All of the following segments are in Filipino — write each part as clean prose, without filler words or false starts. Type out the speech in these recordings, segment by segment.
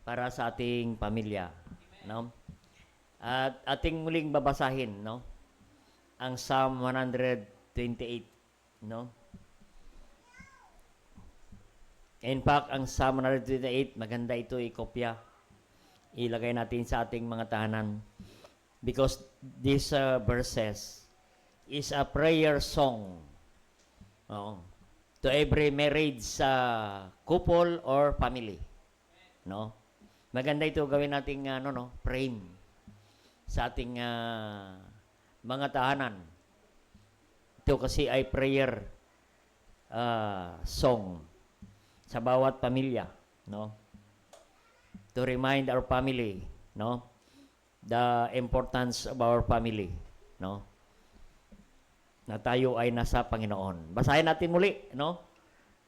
para sa ating pamilya, no? At ating muling babasahin, no? Ang Psalm 128, no? In fact, ang Psalm 128, maganda ito ikopya. Ilagay natin sa ating mga tahanan because these verses is a prayer song. Oo. To every married sa couple or family, no? Maganda ito gawin nating frame sa ating mga tahanan. Ito kasi ay prayer song sa bawat pamilya, no? To remind our family, no? The importance of our family, no? Na tayo ay nasa Panginoon. Basahin natin muli, no?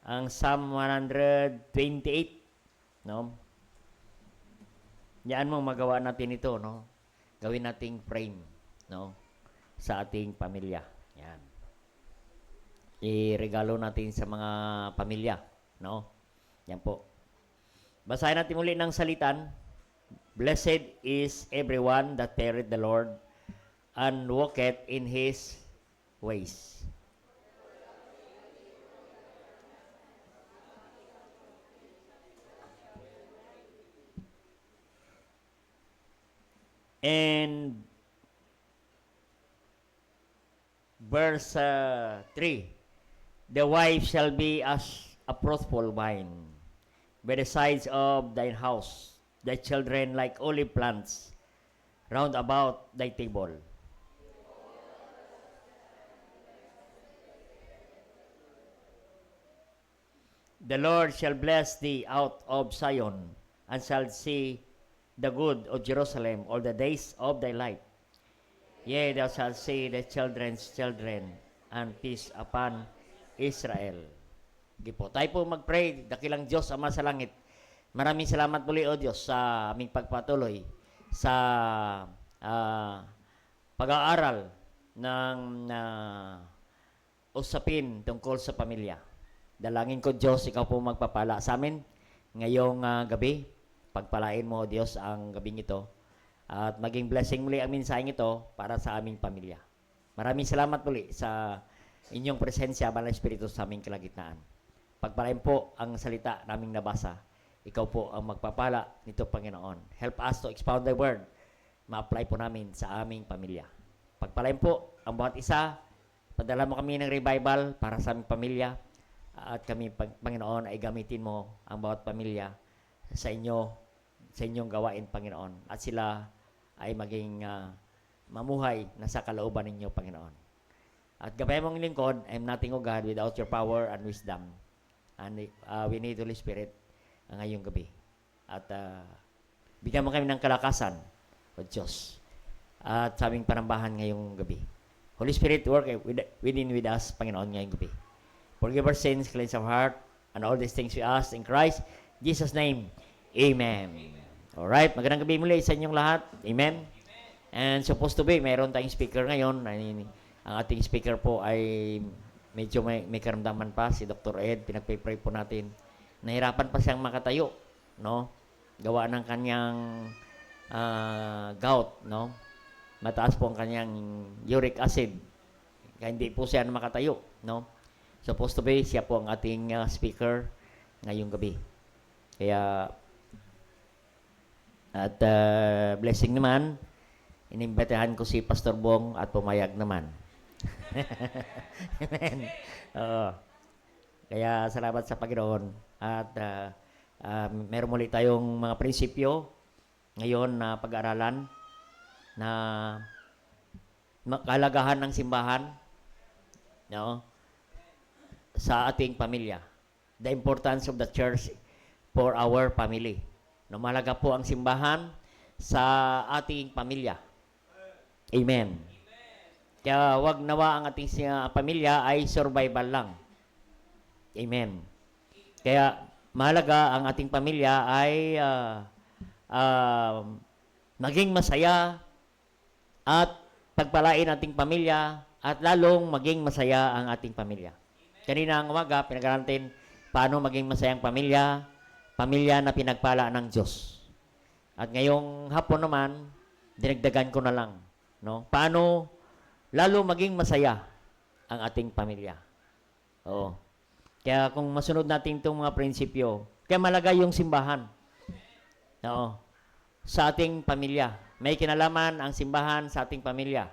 Ang Psalm 128, no? Yan mong magawa natin ito, no? Gawin nating frame, no? Sa ating pamilya. Yan. Iregalo natin sa mga pamilya, no? Yan po. Basahin natin muli ng salitan. Blessed is everyone that feareth the Lord and walketh in His ways. And verse 3, the wife shall be as a fruitful vine by the sides of thine house, thy children like olive plants round about thy table. The Lord shall bless thee out of Zion, and shall see the good of Jerusalem all the days of thy life. Yea, thou shalt see the children's children, and peace upon Israel. Sige po, tayo po mag-pray. Dakilang Diyos, Ama sa langit. Maraming salamat muli, O Diyos, sa aming pagpatuloy sa pag-aaral ng usapin tungkol sa pamilya. Dalangin ko, Diyos, ikaw po magpapala sa amin ngayong gabi. Pagpalain mo, Diyos, ang gabing ito. At maging blessing muli ang mensaheng ito para sa aming pamilya. Maraming salamat muli sa inyong presensya, Banal na Espiritu, sa aming kalagitnaan. Pagpalain po ang salita naming nabasa. Ikaw po ang magpapala nito, Panginoon. Help us to expound the word. Ma-apply po namin sa aming pamilya. Pagpalain po ang bawat isa. Padala mo kami ng revival para sa aming pamilya. At kami, Panginoon, ay gamitin mo ang bawat pamilya sa inyong gawain, Panginoon. At sila ay maging mamuhay na sa kalooban ninyo, Panginoon. At gabay mong lingkod, I'm nothing, O God, without your power and wisdom. And we need Holy Spirit ngayong gabi. At bigyan mo kami ng kalakasan, O Diyos. At sa aming panambahan ngayong gabi. Holy Spirit, work within with us, Panginoon, ngayong gabi. Forgive our sins, cleanse our heart, and all these things we ask in Christ Jesus' name. Amen. Alright, magandang gabi muli sa inyong lahat. Amen. And supposed to be, mayroon tayong speaker ngayon. Ang ating speaker po ay medyo may karamdaman pa, si Dr. Ed. Pinagpipray po natin. Nahirapan pa siyang makatayo, no? Gawa ng kanyang gout, no? Mataas po ang kanyang uric acid. Kaya hindi po siya makatayo, no? Supposed to be, siya po ang ating speaker ngayong gabi. Kaya, at blessing naman, inimbitahan ko si Pastor Bong at pumayag naman. Amen. Kaya, salamat sa Panginoon. At meron muli tayong mga prinsipyo ngayon na pag-aralan na kahalagahan ng simbahan, no? Sa ating pamilya. The importance of the church for our family. No, mahalaga po ang simbahan sa ating pamilya. Amen. Kaya wag nawa ang ating pamilya ay survival lang. Amen. Kaya mahalaga ang ating pamilya ay maging masaya at pagpalain ating pamilya at lalong maging masaya ang ating pamilya. Kanina ang umaga, pinag-aralan natin paano maging masayang pamilya na pinagpala ng Diyos. At ngayong hapon naman, dinagdagan ko na lang, no? Paano lalo maging masaya ang ating pamilya. Oo. Kaya kung masunod natin itong mga prinsipyo, kaya malaga yung simbahan. Oo. Sa ating pamilya. May kinalaman ang simbahan sa ating pamilya.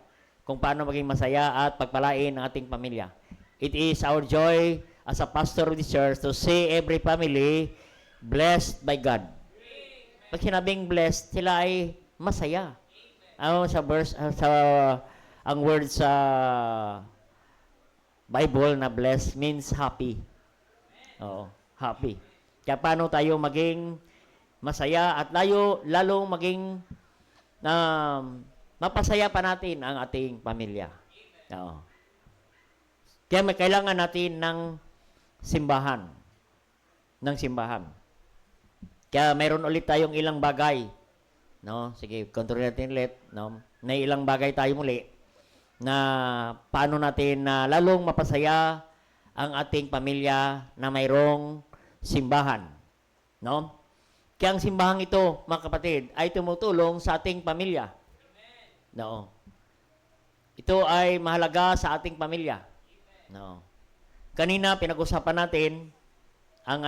Kung paano maging masaya at pagpalain ang ating pamilya. It is our joy as a pastor of the church to see every family blessed by God. Pag sinabing blessed, sila ay masaya. Sa verse, ang word sa Bible na blessed means happy. Oo, happy. Kaya paano tayo maging masaya at lalong maging mapasaya pa natin ang ating pamilya. Oo. Kaya may kailangan natin ng simbahan. Ng simbahan. Kaya mayroon ulit tayong ilang bagay. No? Sige, control natin ulit. No? Na ilang bagay tayo muli na paano natin na lalong mapasaya ang ating pamilya na mayroong simbahan. No? Kaya ang simbahang ito, mga kapatid, ay tumutulong sa ating pamilya. No. Ito ay mahalaga sa ating pamilya. No. Kanina pinag-usapan natin ang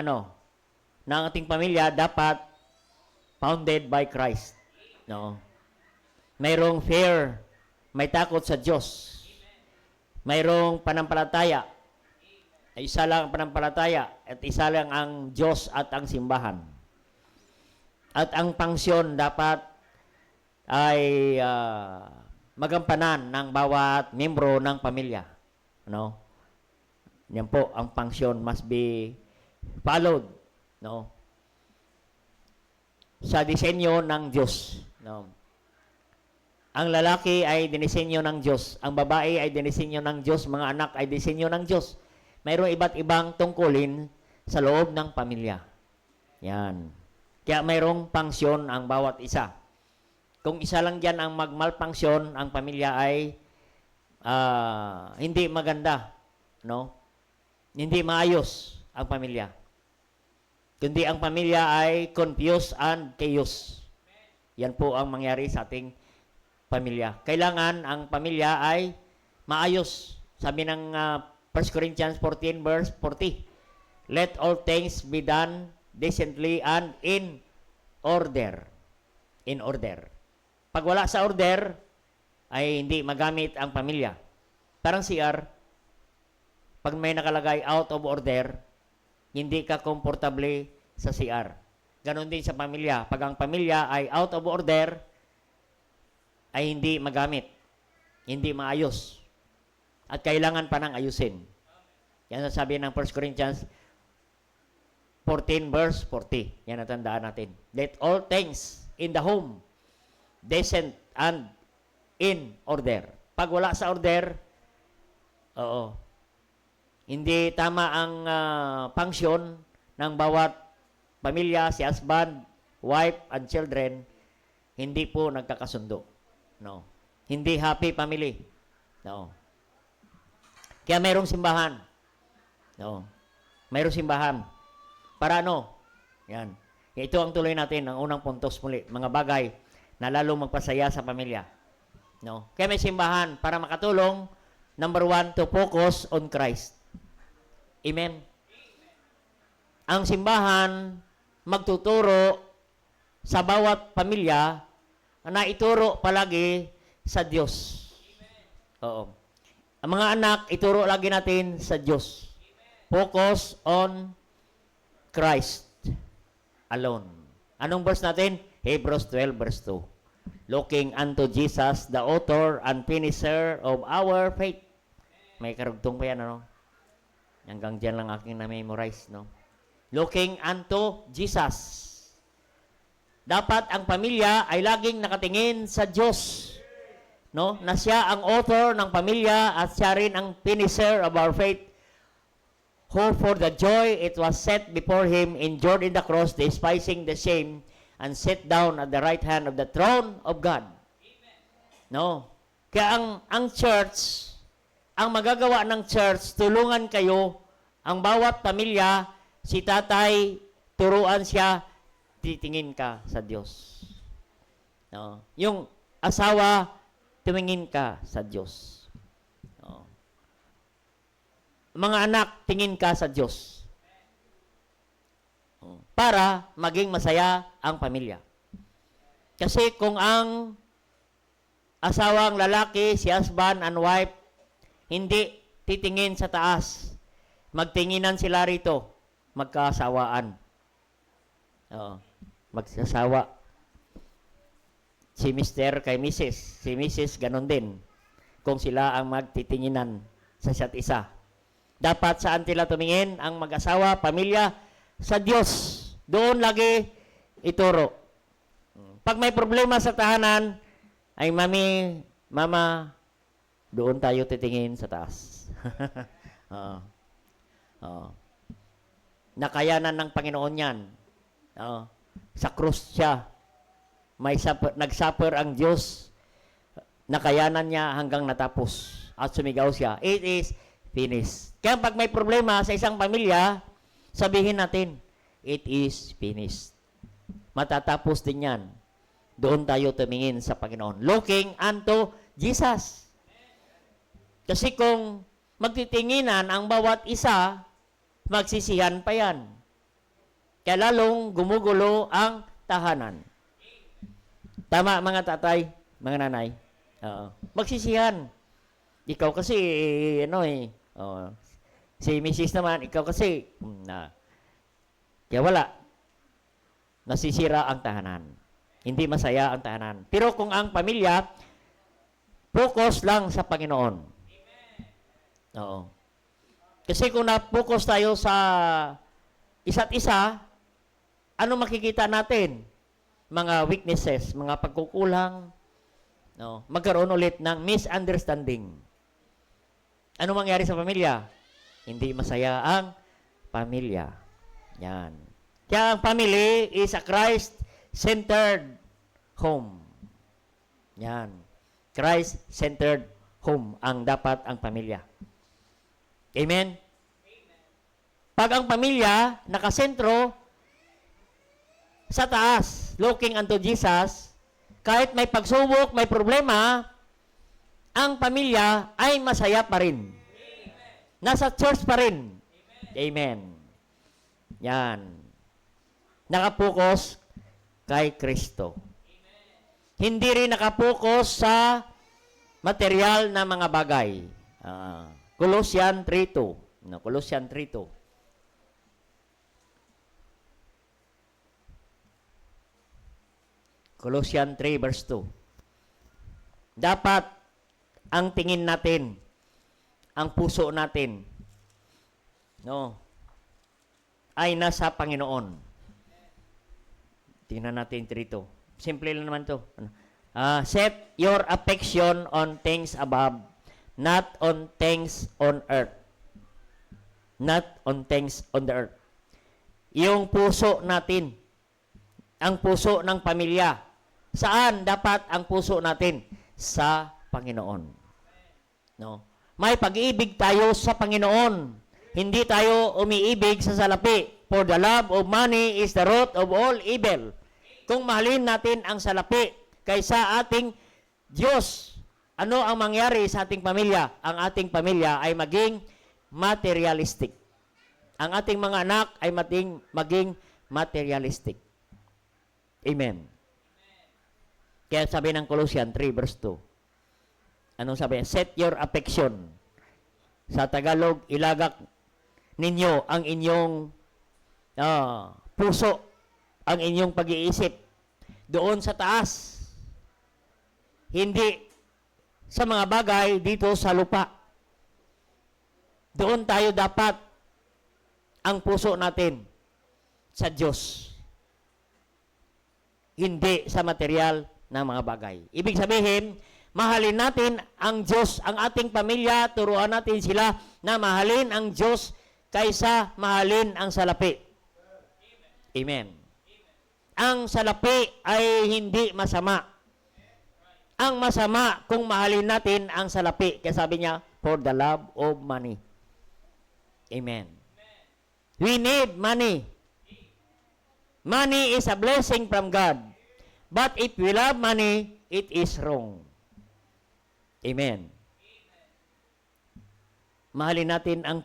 na ang ating pamilya dapat founded by Christ. No. Mayroong fear, may takot sa Diyos. Mayroong panampalataya. Isa lang ang panampalataya at isa lang ang Diyos at ang simbahan. At ang pangsyon dapat ay magampanan ng bawat membro ng pamilya. No? Yan po, ang pangsyon must be followed. No? Sa disenyo ng Diyos. No? Ang lalaki ay dinisenyo ng Diyos. Ang babae ay dinisenyo ng Diyos. Mga anak ay disenyo ng Diyos. Mayroong iba't ibang tungkulin sa loob ng pamilya. Yan. Kaya mayroong pangsyon ang bawat isa. Kung isa lang dyan ang magmalpangsyon, ang pamilya ay hindi maganda. No? Hindi maayos ang pamilya. Kundi ang pamilya ay confused and chaos. Yan po ang mangyari sa ating pamilya. Kailangan ang pamilya ay maayos. Sabi ng 1 Corinthians 14 verse 40. Let all things be done decently and in order. In order. Pag wala sa order, ay hindi magamit ang pamilya. Parang CR, pag may nakalagay out of order, hindi ka komportable sa CR. Ganon din sa pamilya. Pag ang pamilya ay out of order, ay hindi magamit. Hindi maayos. At kailangan pa ng ayusin. Yan ang sabi ng 1 Corinthians 14 verse 40. Yan ang tandaan natin. Let all things in the home decent and in order. Pag wala sa order, hindi tama ang pangsyon ng bawat pamilya, si husband, wife, and children, hindi po nagkakasundo. No. Hindi happy family. No. Kaya mayroong simbahan. No. Mayroong simbahan. Para ano? Yan. Ito ang tuloy natin, ang unang puntos muli. Mga bagay na lalo magpasaya sa pamilya. No? Kaya may simbahan para makatulong, number 1, to focus on Christ. Amen? Ang simbahan magtuturo sa bawat pamilya na ituro palagi sa Diyos. Oo. Ang mga anak, ituro lagi natin sa Diyos. Focus on Christ alone. Anong verse natin? Hebrews 12 verse 2. Looking unto Jesus, the author and finisher of our faith. May karugtong pa yan, ano? Hanggang dyan lang aking na-memorize, no? Looking unto Jesus. Dapat ang pamilya ay laging nakatingin sa Diyos. No? Na siya ang author ng pamilya at siya rin ang finisher of our faith. Who for the joy it was set before him endured in the cross, despising the shame, and sat down at the right hand of the throne of God. No? Kaya ang church, ang magagawa ng church, tulungan kayo, ang bawat pamilya, si tatay, turuan siya, titingin ka sa Diyos. Yung asawa, tumingin ka sa Diyos. Mga anak, tingin ka sa Diyos. Para maging masaya ang pamilya. Kasi kung ang asawang lalaki, si husband and wife, hindi titingin sa taas, magtinginan sila rito, magkasawaan. Magsasawa. Si Mr. kay Mrs. Si Mrs. ganon din. Kung sila ang magtitinginan sa isa't isa. Dapat saan sila tumingin ang mag-asawa, pamilya? Sa Diyos. Doon lagi ituro. Pag may problema sa tahanan, ay mama, doon tayo titingin sa taas. Nakayanan ng Panginoon yan. Sa krus siya. Nag-suffer ang Diyos. Nakayanan niya hanggang natapos. At sumigaw siya, it is finished. Kaya pag may problema sa isang pamilya, sabihin natin, it is finished. Matatapos din yan. Doon tayo tumingin sa Panginoon. Looking unto Jesus. Kasi kung magtitinginan ang bawat isa, magsisihan pa yan. Kaya lalong gumugulo ang tahanan. Tama mga tatay, mga nanay. Magsisihan. Ikaw kasi, si Mrs. naman, ikaw kasi, kaya wala. Nasisira ang tahanan. Hindi masaya ang tahanan. Pero kung ang pamilya, focus lang sa Panginoon. Oo. Kasi kung na-focus tayo sa isa't isa, ano makikita natin? Mga weaknesses, mga pagkukulang, magkaroon ulit ng misunderstanding. Ano mangyari sa pamilya? Hindi masaya ang pamilya. Yan. Kaya ang family is a Christ-centered home. Yan. Christ-centered home ang dapat ang pamilya. Amen? Pag ang pamilya nakasentro sa taas, looking unto Jesus, kahit may pagsubok, may problema, ang pamilya ay masaya pa rin. Nasa church pa rin. Amen. Yan. Nakapokus kay Kristo. Hindi rin nakapokus sa material na mga bagay. Colossians 3:2. Colossians 3:2. Colossians 3 verse 2. Dapat ang tingin natin, ang puso natin, ay nasa Panginoon. Tingnan natin dito. Simple lang naman to. Set your affection on things above, not on things on earth. Not on things on the earth. Yung puso natin, ang puso ng pamilya, saan dapat ang puso natin? Sa Panginoon. May pag-ibig tayo sa Panginoon. Hindi tayo umiibig sa salapi. For the love of money is the root of all evil. Kung mahalin natin ang salapi kaysa ating Diyos, ano ang mangyari sa ating pamilya? Ang ating pamilya ay maging materialistic. Ang ating mga anak ay maging materialistic. Amen. Kaya sabi ng Colossians 3 verse 2. Anong sabi? Set your affection. Sa Tagalog, ilagak ninyo ang inyong puso, ang inyong pag-iisip doon sa taas. Hindi sa mga bagay dito sa lupa. Doon tayo dapat ang puso natin sa Diyos. Hindi sa material na mga bagay. Ibig sabihin, mahalin natin ang Diyos, ang ating pamilya, turuan natin sila na mahalin ang Diyos kaysa mahalin ang salapi. Amen. Ang salapi ay hindi masama. Ang masama kung mahalin natin ang salapi. Kaya sabi niya, for the love of money. Amen. We need money. Money is a blessing from God. But if we love money, it is wrong. Amen. Mahalin natin ang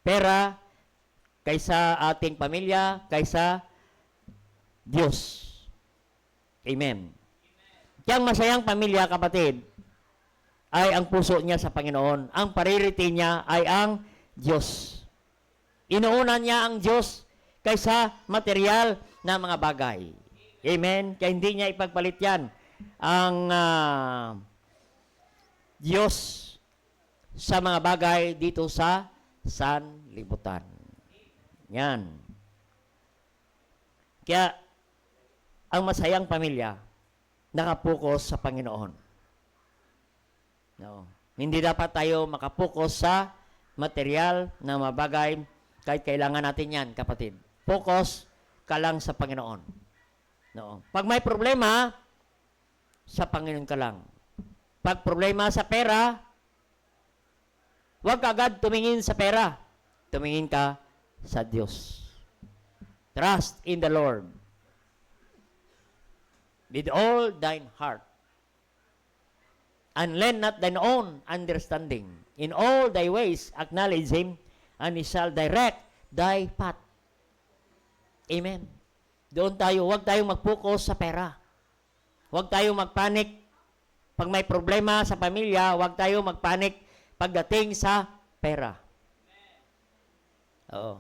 pera kaysa ating pamilya, kaysa Diyos. Amen. Kaya ang masayang pamilya, kapatid, ay ang puso niya sa Panginoon. Ang priority niya ay ang Diyos. Inuuna niya ang Diyos kaysa material na mga bagay. Amen? Kaya hindi niya ipagpalit yan. Ang Diyos sa mga bagay dito sa sanlibutan. Yan. Kaya, ang masayang pamilya, nakapokus sa Panginoon. No. Hindi dapat tayo makapokus sa material na mabagay kahit kailangan natin yan, kapatid. Focus ka lang sa Panginoon. No. Pag may problema, sa Panginoon ka lang. Pag problema sa pera, huwag ka agad tumingin sa pera. Tumingin ka sa Diyos. Trust in the Lord with all thine heart, and lean not thine own understanding. In all thy ways acknowledge Him, and He shall direct thy path. Amen. Doon tayo, huwag tayong mag-focus sa pera. Huwag tayong magpanik. Pag may problema sa pamilya, huwag tayong magpanik pagdating sa pera. Oo.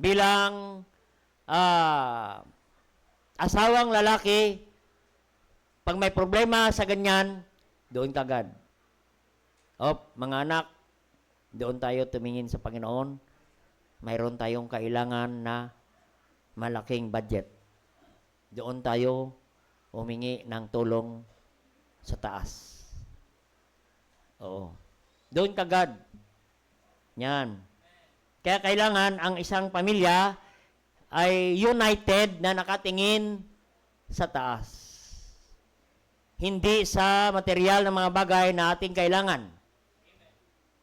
Bilang asawang lalaki, pag may problema sa ganyan, doon kagad. Mga anak, doon tayo tumingin sa Panginoon. Mayroon tayong kailangan na malaking budget. Doon tayo humingi ng tulong sa taas. Oo. Doon kagad. Yan. Kaya kailangan ang isang pamilya ay united na nakatingin sa taas. Hindi sa material ng mga bagay na ating kailangan.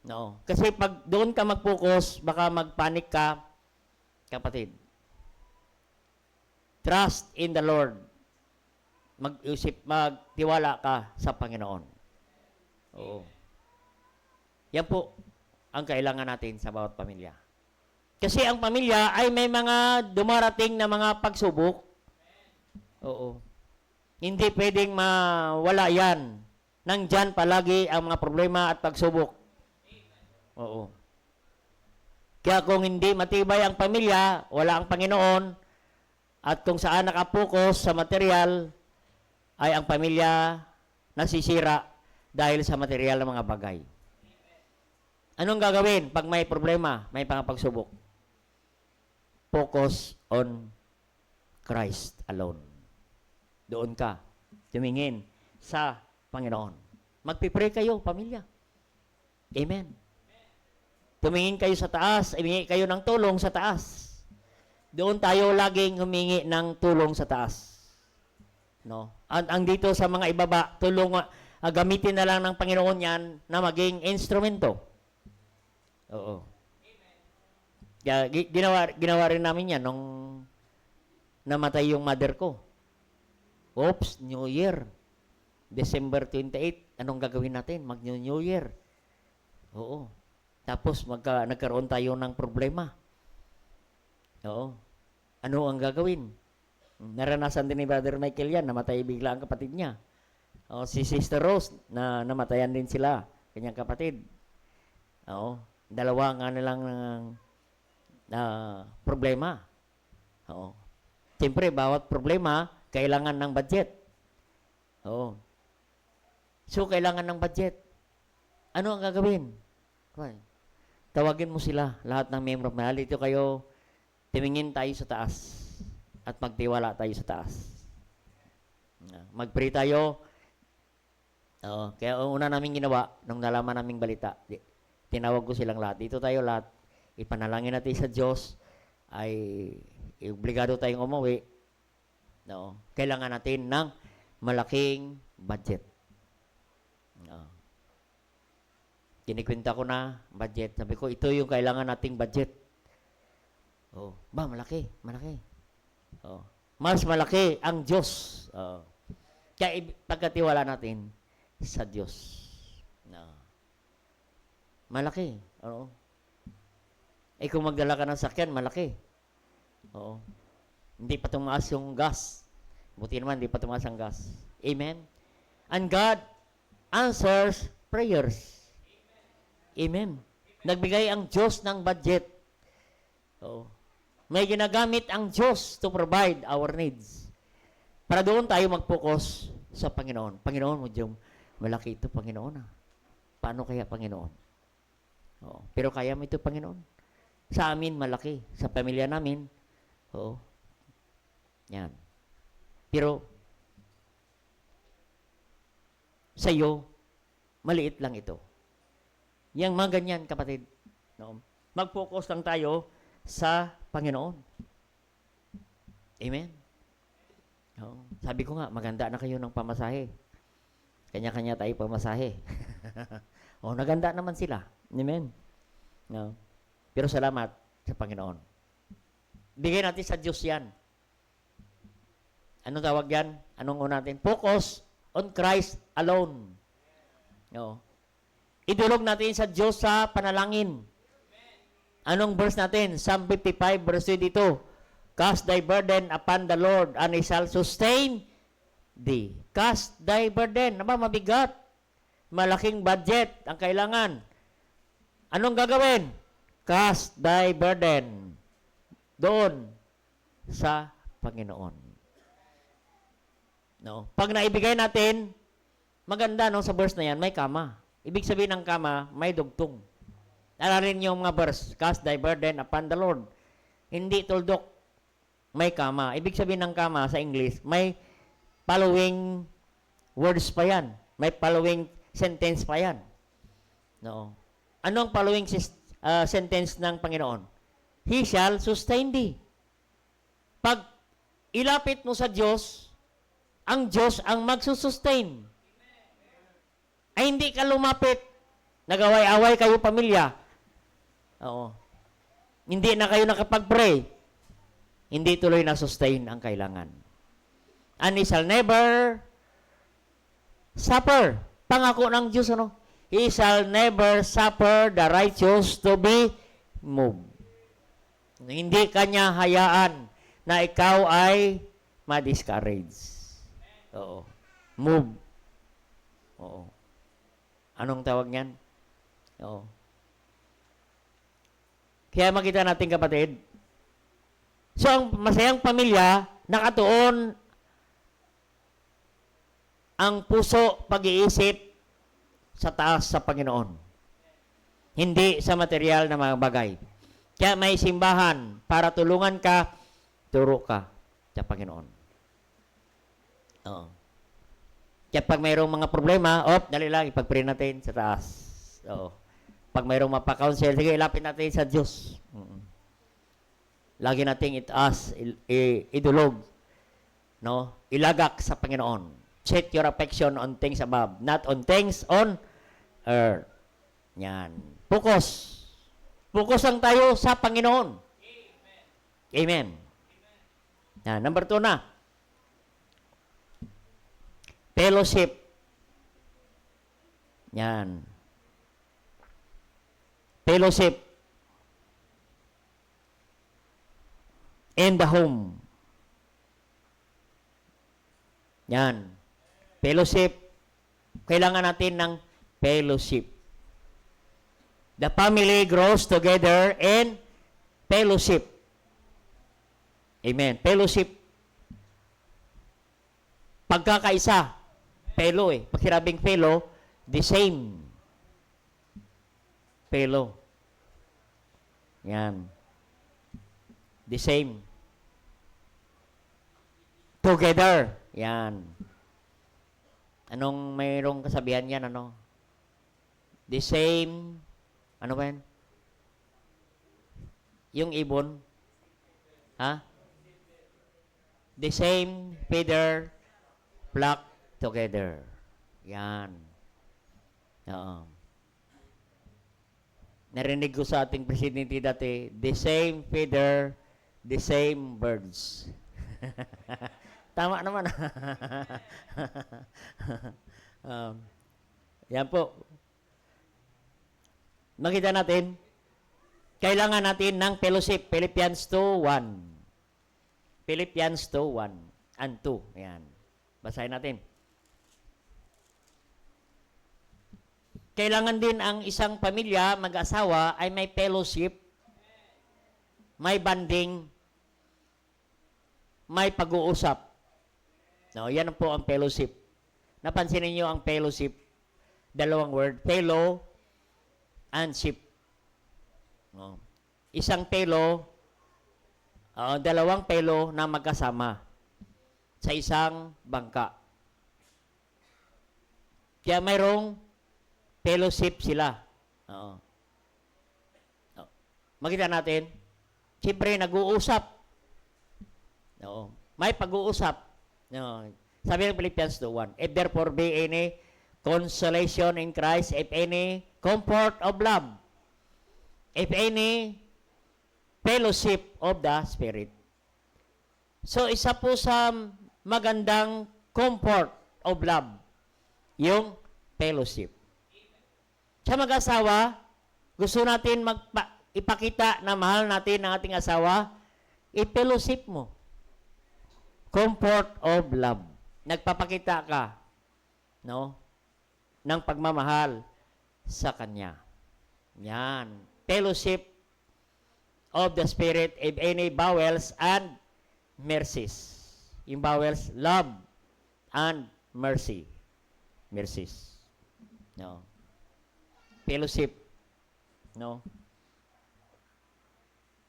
No. Kasi pag doon ka mag-focus, baka magpanik ka, kapatid. Trust in the Lord. Magtiwala ka sa Panginoon. Oo. Yan po ang kailangan natin sa bawat pamilya. Kasi ang pamilya ay may mga dumarating na mga pagsubok. Oo. Hindi pwedeng mawala yan. Nandyan palagi ang mga problema at pagsubok. Oo. Kaya kung hindi matibay ang pamilya, wala ang Panginoon, at kung saan nakapokus sa material, ay ang pamilya nasisira dahil sa material ng mga bagay. Anong gagawin pag may problema, may pagsubok? Focus on Christ alone. Doon ka, tumingin sa Panginoon. Magpipray kayo, pamilya. Amen. Tumingin kayo sa taas, humingi kayo ng tulong sa taas. Doon tayo laging humingi ng tulong sa taas. No? Ang dito sa mga ibaba, tulong, gamitin na lang ng Panginoon yan na maging instrumento. Oo. Kaya, ginawa rin namin yan nung namatay yung mother ko. Oops, New Year. December 28, anong gagawin natin? Mag-New Year. Oo. Tapos nagkaroon tayo ng problema. Oo. Ano ang gagawin? Naranasan din ni Brother Michael yan, namatay bigla ang kapatid niya. O, si Sister Rose, namatayan din sila, kanyang kapatid. Oo. Dalawa nga nilang problema. Oo. Siyempre, bawat problema, kailangan ng budget. Oo. So, kailangan ng budget. Ano ang gagawin? Tawagin mo sila, lahat ng member. Dito kayo, tumingin tayo sa taas at magtiwala tayo sa taas. Mag-pray tayo. Kaya ang una namin ginawa, nung nalaman naming balita, tinawag ko silang lahat. Dito tayo lahat, ipanalangin natin sa Diyos, ay obligado tayong umuwi. No. Kailangan natin ng malaking budget. No. Kinikwenta ko na budget. Sabi ko, ito yung kailangan nating budget. Malaki, malaki. Mas malaki ang Diyos Oo. Kaya pagkatiwala natin sa Diyos. No. Malaki. Oo. Eh kung magdala ka ng sakyan, malaki. Oo. Hindi pa tumaas yung gas. Buti naman, hindi pa tumaas ang gas. Amen? And God answers prayers. Amen. Nagbigay ang Diyos ng budget. Oo. May ginagamit ang Diyos to provide our needs. Para doon tayo mag-focus sa Panginoon. Panginoon, medyo malaki ito, Panginoon. Paano kaya, Panginoon? Oo. Pero kaya mo ito, Panginoon. Sa amin, malaki. Sa pamilya namin, oo. Yan. Pero, sa iyo, maliit lang ito. Yang mga ganyan, kapatid. No? Mag-focus lang tayo sa Panginoon. Amen? No? Sabi ko nga, maganda na kayo ng pamasahe. Kanya-kanya tayo pamasahe. O, naganda naman sila. Amen? No? Pero salamat sa Panginoon. Bigay natin sa Diyos yan. Anong tawag yan? Anong una natin? Focus on Christ alone. No? Idulog natin sa Diyos sa panalangin. Anong verse natin? Psalm 55 verse 22. Cast thy burden upon the Lord and He shall sustain thee. Cast thy burden. Aba, mabigat. Malaking budget ang kailangan. Anong gagawin? Cast thy burden doon sa Panginoon. No? Pag naibigay natin, maganda no, sa verse na yan, may kama. Ibig sabihin ng kama, may dugtong. Alarin niyo mga verse, cast thy burden upon the Lord. Hindi tuldok, may kama. Ibig sabihin ng kama sa English, may following words pa yan. May following sentence pa yan. No. Anong following sentence ng Panginoon? He shall sustain thee. Pag ilapit mo sa Diyos, ang Diyos ang magsusustain. Ay hindi ka lumapit. Nag-away-away kayo pamilya. Oo. Hindi na kayo nakapag-pray. Hindi tuloy na sustain ang kailangan. And He shall never suffer. Pangako ng Diyos, ano? He shall never suffer the righteous to be moved. Hindi kanya hayaan na ikaw ay ma-discourage. Oo. Move. Oo. Anong tawag niyan? Oo. Kaya makita natin, kapatid, so ang masayang pamilya, nakatuon ang puso, pag-iisip sa taas sa Panginoon. Hindi sa material na mga bagay. Kaya may simbahan para tulungan ka, turo ka sa Panginoon. Oo. Kaya pag mayroong mga problema, dali lang, ipag-pray natin sa taas. Oo. Pag mayroong mapaka-counsel, sige, ilapit natin sa Diyos. Lagi nating itaas, idulog, no? Ilagak sa Panginoon. Set your affection on things above, not on things on earth. Yan. Focus. Focus lang tayo sa Panginoon. Amen. Yan. Number 2 na. Fellowship. Yan. Fellowship. In the home. Yan. Fellowship. Kailangan natin ng fellowship. The family grows together in fellowship. Amen. Fellowship. Pagkakaisa. Fellow eh. Pag sinabing fellow, the same. Fellow. Yan. The same. Together. Yan. Anong mayroong kasabihan yan, ano? The same. Ano ba yan? Yung ibon. Ha? The same feather flock together. Yan. Oo. Narinig ko sa ating presidente dati, the same feather, the same birds. Tama naman. um, yan po. Makita natin, kailangan natin ng fellowship. Philippians 2:1. Philippians 2:1 and 2. Ayan. Basahin natin. Kailangan din ang isang pamilya, mag-asawa, ay may fellowship, may banding, may pag-uusap. No, yan po ang fellowship. Napansin niyo ang fellowship? Dalawang word, fellow and ship. No. Isang fellow, dalawang fellow na magkasama sa isang bangka. Kaya mayroong fellowship sila. Oo. Makita natin, siyempre nag-uusap. Oo. May pag-uusap. Oo. Sabi ng Philippians 2:1, if therefore be any consolation in Christ, if any comfort of love, if any fellowship of the Spirit. So, isa po sa magandang comfort of love, yung fellowship. Sa mag-asawa, gusto natin ipakita na mahal natin ang ating asawa, i-fellowship mo. Comfort of love. Nagpapakita ka, no, ng pagmamahal sa Kanya. Yan. Fellowship of the Spirit, if any bowels and mercies. Yung bowels, love and mercy. Mercies. No. Fellowship. No?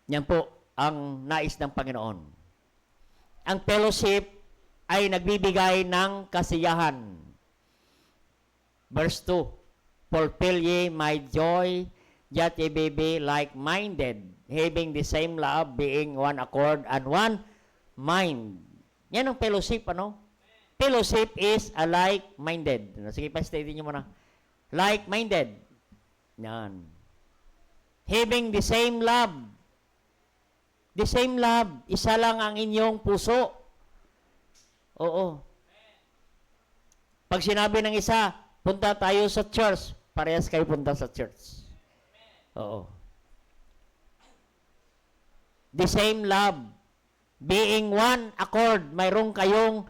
Yan po ang nais ng Panginoon. Ang fellowship ay nagbibigay ng kasiyahan. Verse 2, fulfill ye my joy, that ye may be like-minded, having the same love, being one accord and one mind. Yan ang fellowship, ano? Fellowship is a like-minded. Sige pa, stay nyo muna. Like-minded. Yan. Having the same love. The same love. Isa lang ang inyong puso. Oo. Pag sinabi ng isa, punta tayo sa church, parehas kayo punta sa church. Oo. The same love. Being one accord. Mayroon kayong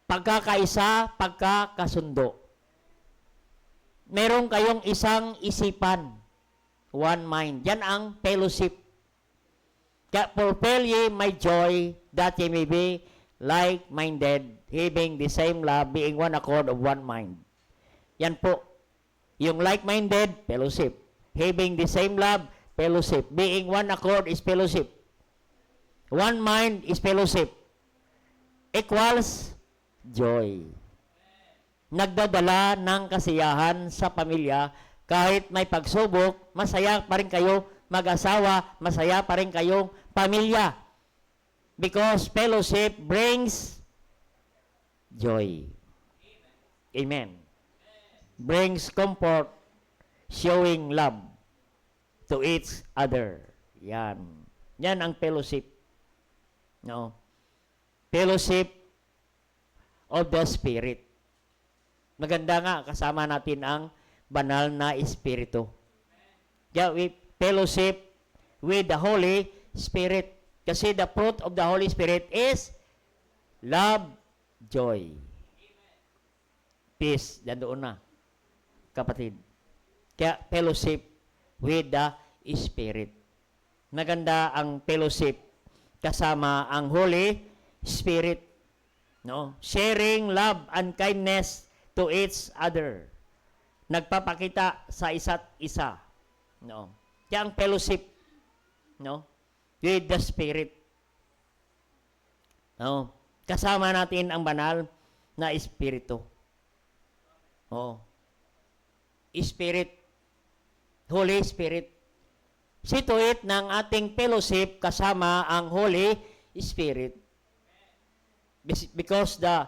pagkakaisa, pagkakasundo. Meron kayong isang isipan. One mind. Yan ang fellowship. Kaya fulfill ye my joy, that ye may be like-minded, having the same love, being one accord of one mind. Yan po. Yung like-minded, fellowship. Having the same love, fellowship. Being one accord is fellowship. One mind is fellowship. Equals joy. Nagdadala ng kasiyahan sa pamilya, kahit may pagsubok, masaya pa rin kayo mag-asawa, masaya pa rin kayong pamilya. Because fellowship brings joy. Amen. Brings comfort, showing love to each other. Yan. Yan ang fellowship. No? Fellowship of the Spirit. Maganda nga, kasama natin ang banal na Espiritu. Yeah, we fellowship with the Holy Spirit. Kasi the fruit of the Holy Spirit is love, joy, peace. Yan doon na, kapatid. Kaya fellowship with the Spirit. Maganda ang fellowship kasama ang Holy Spirit. No? Sharing love and kindness to each other. Nagpapakita sa isa't isa. No? Kaya ang fellowship, no? With the Spirit. No? Kasama natin ang banal na Espiritu. Oh. Spirit. Holy Spirit. Situate ng ating fellowship kasama ang Holy Spirit. Because the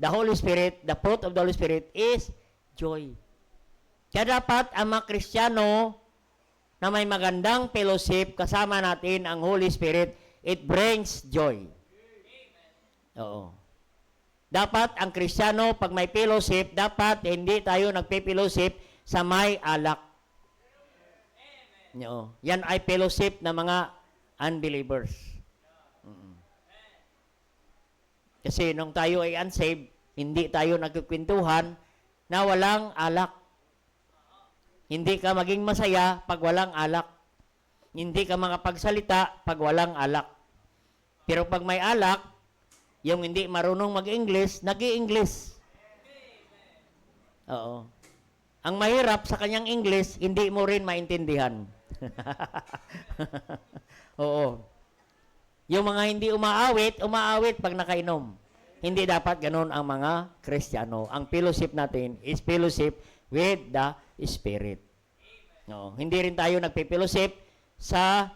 Holy Spirit, the fruit of the Holy Spirit is joy. Kaya dapat ang mga Kristiyano na may magandang fellowship, kasama natin ang Holy Spirit, it brings joy. Oo. Dapat ang Kristiyano, pag may fellowship, dapat hindi tayo nagpe-fellowship sa may alak. Oo. Yan ay fellowship ng mga unbelievers. Kasi nung tayo ay unsaved, hindi tayo nagkukwentuhan na walang alak. Hindi ka maging masaya pag walang alak. Hindi ka makapagsalita pag walang alak. Pero pag may alak, yung hindi marunong mag-English, nag-i-English. Oo. Ang mahirap sa kanyang English, hindi mo rin maintindihan. Oo. Yung mga hindi umaawit pag nakainom. Hindi dapat ganun ang mga Kristiyano. Ang fellowship natin is fellowship with the Spirit. No, hindi rin tayo nagpe-fellowship sa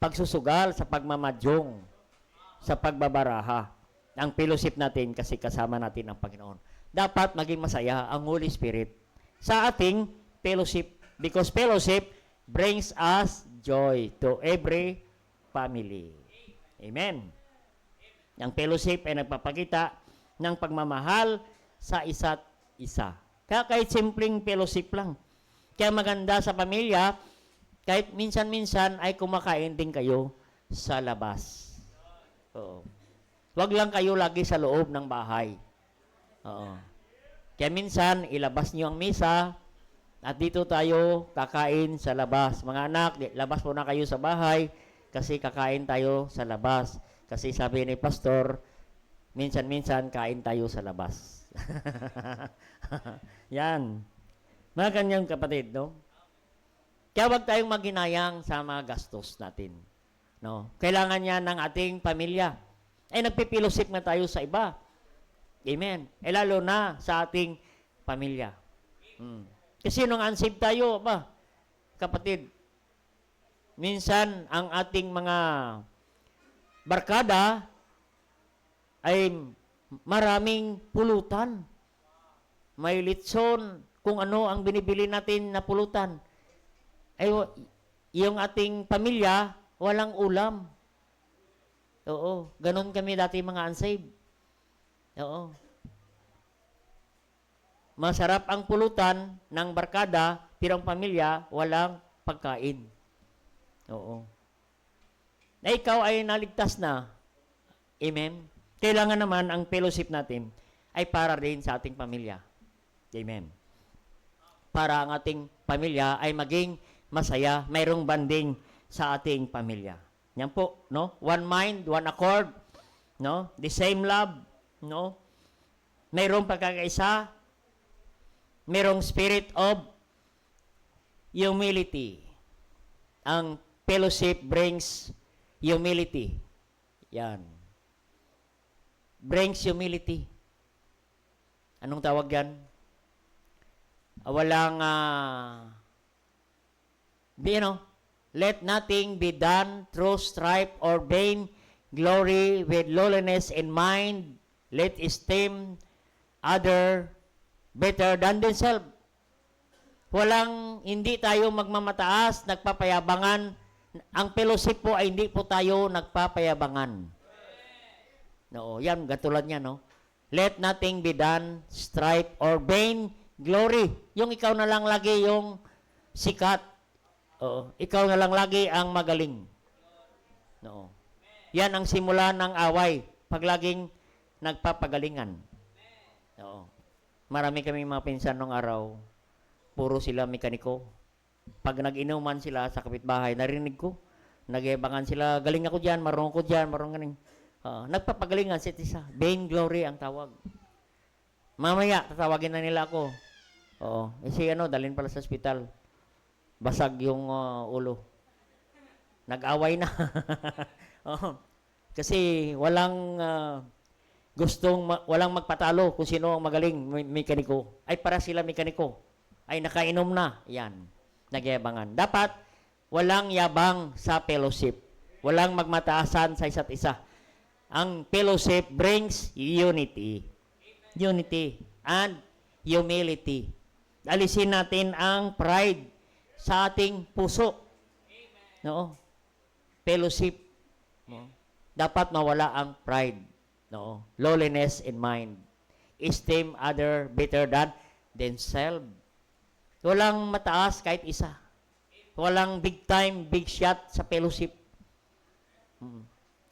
pagsusugal, sa pagmamadyong, sa pagbabaraha. Ang fellowship natin kasi kasama natin ang Panginoon. Dapat maging masaya ang Holy Spirit sa ating fellowship because fellowship brings us joy to every family. Amen. Ang fellowship ay nagpapakita ng pagmamahal sa isa't isa. Kaya kahit simpleng fellowship lang. Kaya maganda sa pamilya, kahit minsan-minsan ay kumakain din kayo sa labas. Oo. Huwag lang kayo lagi sa loob ng bahay. Oo. Kaya minsan, ilabas niyo ang misa at dito tayo kakain sa labas. Mga anak, labas po na kayo sa bahay kasi kakain tayo sa labas. Kasi sabi ni pastor, minsan-minsan kain tayo sa labas. Yan. Mga kanyang kapatid, no? Kaya wag tayong maghinayang sa mga gastos natin. No? Kailangan niya ng ating pamilya. Ay nagpipilosip na tayo sa iba. Amen. Eh lalo na sa ating pamilya. Kasi nung unsaved tayo, kapatid, minsan ang ating mga barkada ay maraming pulutan. May litson, kung ano ang binibili natin na pulutan. Ay, yung ating pamilya, walang ulam. Oo, ganun kami dati mga unsaved. Oo. Masarap ang pulutan ng barkada, pero ang pamilya, walang pagkain. Oo. Na ikaw ay naligtas na. Amen. Kailangan naman ang fellowship natin ay para rin sa ating pamilya. Amen. Para ang ating pamilya ay maging masaya, mayroong banding sa ating pamilya. Yan po, no? One mind, one accord, no? The same love, no? Mayroong pagkakaisa, mayroong spirit of humility. Ang fellowship brings humility. Yan. Brings humility. Anong tawag yan? Walang, let nothing be done through strife or vain glory with lowliness in mind. Let esteem other better than themselves. Hindi tayo magmamataas, nagpapayabangan. Ang fellowship po ay hindi po tayo nagpapayabangan. No, yan, katulad niya, no? Let nothing be done, strife or vain glory. Yung ikaw na lang lagi yung sikat. Oo. Ikaw na lang lagi ang magaling. No. Yan ang simula ng away. Pag laging nagpapagalingan. Oo. Marami kaming mga pinsan nung araw. Puro sila mekaniko. Pag nag-inuman sila sa kapitbahay, narinig ko. Nag-ebangan sila, galing ako dyan, marunong ko dyan, marunong galing. Nagpapagalingan si isa. Vain glory ang tawag. Mamaya, tatawagin na nila ako. Oo. Dalhin pala sa ospital. Basag yung ulo. Nag-away na. Oo. Kasi walang walang magpatalo kung sino ang magaling mekaniko. Ay para sila mekaniko. Ay nakainom na. Yan. Nagyabangan. Dapat walang yabang sa fellowship. Walang magmataasan sa isa't isa. Ang fellowship brings unity. Unity and humility. Alisin natin ang pride sa ating puso. No? Fellowship. No? Dapat mawala ang pride. No, lowliness in mind. Esteem other better than themselves. Walang mataas kahit isa. Walang big time, big shot sa fellowship.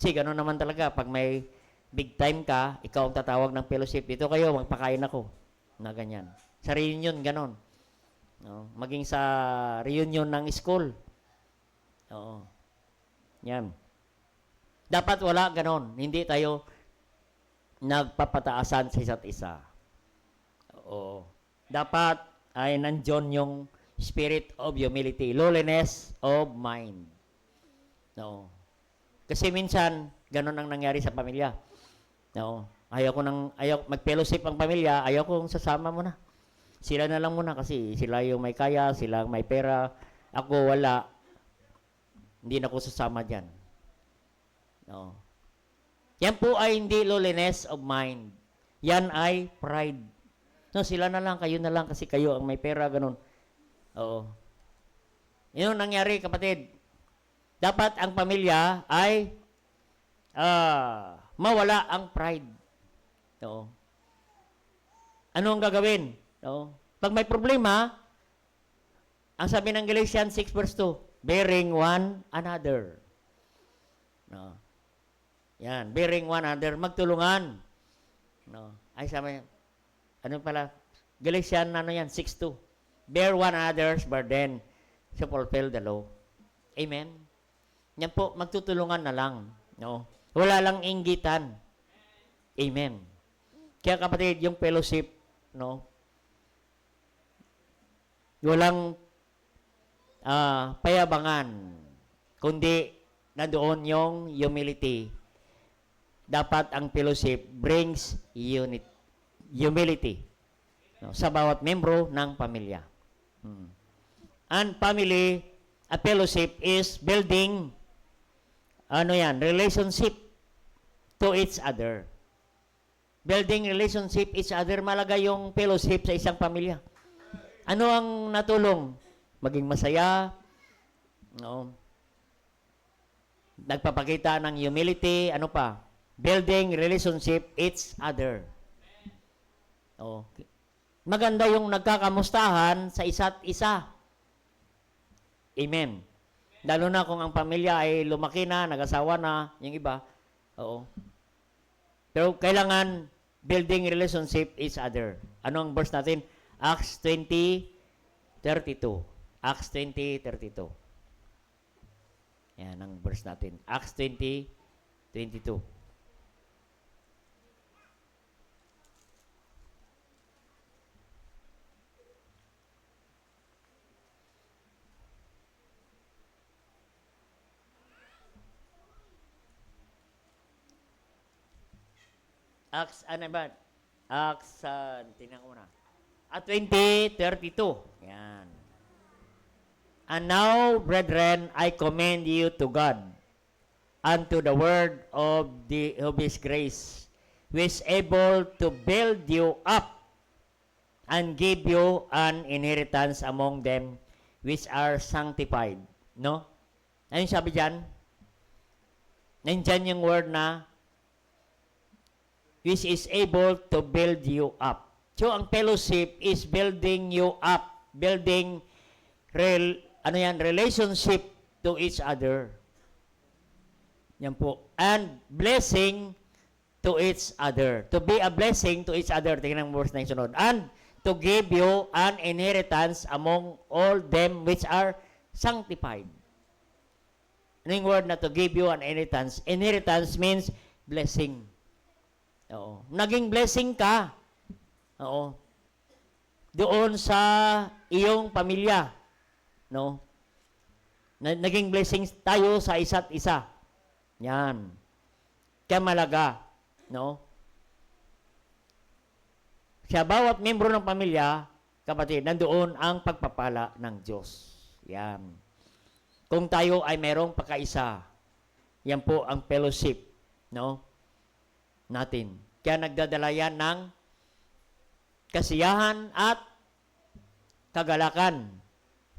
Kasi gano'n naman talaga. Pag may big time ka, ikaw ang tatawag ng fellowship. Dito kayo, magpakain ako. Na ganyan. Sa reunion, gano'n. No? Maging sa reunion ng school. Oo. Yan. Dapat wala gano'n. Hindi tayo nagpapataasan sa isa't isa. Oo. Dapat ay nandiyon yung spirit of humility, lowliness of mind. No. Kasi minsan, ganun ang nangyari sa pamilya. No. Ayaw mag-fellowship ang pamilya, ayaw kong sasama mo na. Sila na lang muna kasi sila yung may kaya, sila ang may pera. Ako wala. Hindi na ako sasama diyan. No. Yan po ay hindi lowliness of mind. Yan ay pride. No, sila na lang, kayo na lang kasi kayo ang may pera, ganun. Oo. Yun ang nangyari, kapatid. Dapat ang pamilya ay mawala ang pride. Oo. Ano ang gagawin? Oo. Pag may problema, ang sabi ng Galatians 6 verse 2, bearing one another. No. Yan, bearing one another, magtulungan. No. Ay sabi, ano pala? Galatians ano yan, 6:2. Bear one another's burden to fulfill the law. Amen. Yan po, magtutulungan na lang. No. Wala lang inggitan. Amen. Kaya kapatid, yung fellowship, no, walang payabangan, kundi nandoon yung humility. Dapat ang fellowship brings humility, no, sa bawat membro ng pamilya. And family, a fellowship is building, relationship to each other. Building relationship each other, malaga yung fellowship sa isang pamilya. Ano ang natulong? Maging masaya, no? Nagpapakita ng humility, ano pa? Building relationship each other. Oh. Maganda yung nagkakamustahan sa isa't isa. Amen. Lalo na kung ang pamilya ay lumaki na, nag-asawa na, yung iba. Oo. Pero kailangan building relationship each other. Ano ang verse natin? Acts 20:32. Acts 20:32. Yan ang verse natin. Acts 20:22. Acts, ano ba? Acts, tingnan ko na. 20:32. Yan. And now, brethren, I commend you to God, and to the word of His grace, which is able to build you up, and give you an inheritance among them which are sanctified. No? Ano yung sabi dyan? Nandyan yung word na which is able to build you up. So, ang fellowship is building you up, building relationship to each other. Yan po. And blessing to each other. To be a blessing to each other. Tingnan ang verse na yung sunod. And to give you an inheritance among all them which are sanctified. Ano yung word na to give you an inheritance? Inheritance means blessing. Oo. Naging blessing ka. Oo. Doon sa iyong pamilya. No? Naging blessing tayo sa isa't isa. Yan. Kaya malaga. No? Sa bawat membro ng pamilya, kapatid, nandoon ang pagpapala ng Diyos. Yan. Kung tayo ay merong pagkaisa, yan po ang fellowship. No? Natin. Kaya nagdadala yan ng kasiyahan at kagalakan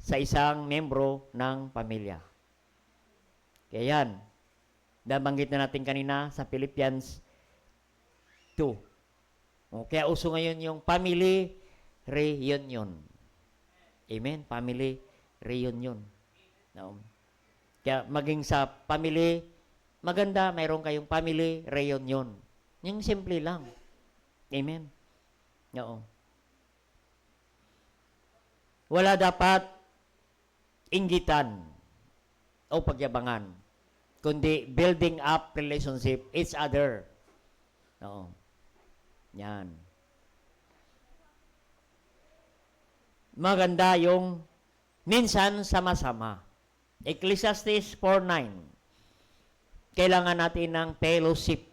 sa isang membro ng pamilya. Kaya yan, nabanggit na natin kanina sa Philippians two. O, kaya uso ngayon yung family reunion. Amen? Family reunion. No? Kaya maging sa family, maganda, mayroon kayong family reunion. Yung simple lang. Amen? Oo. Wala dapat inggitan o pagyabangan, kundi building up relationship each other. Oo. Yan. Maganda yung minsan sama-sama. Ecclesiastes 4:9. Kailangan natin ng fellowship.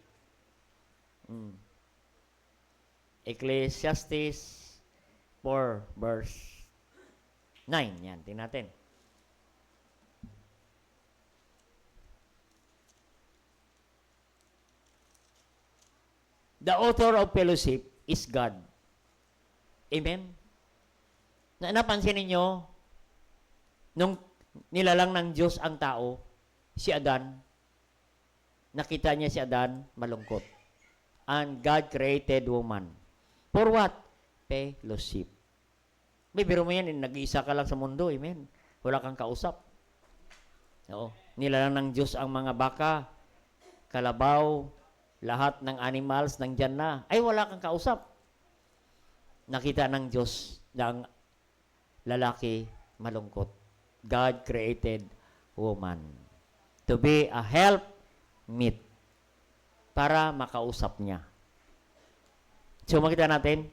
Ecclesiastes 4 verse 9. Yan, tingnan natin. The author of fellowship is God. Amen? Napansin ninyo, nung nilalang ng Diyos ang tao, si Adan, nakita niya si Adan malungkot. And God created woman. For what? Fellowship. May biro mo yan, nag-iisa ka lang sa mundo, amen? Wala kang kausap. Oo. Nilalang ng Diyos ang mga baka, kalabaw, lahat ng animals nandyan na. Ay, wala kang kausap. Nakita ng Diyos ng lalaki malungkot. God created woman to be a helpmeet para makausap niya. So, makita natin,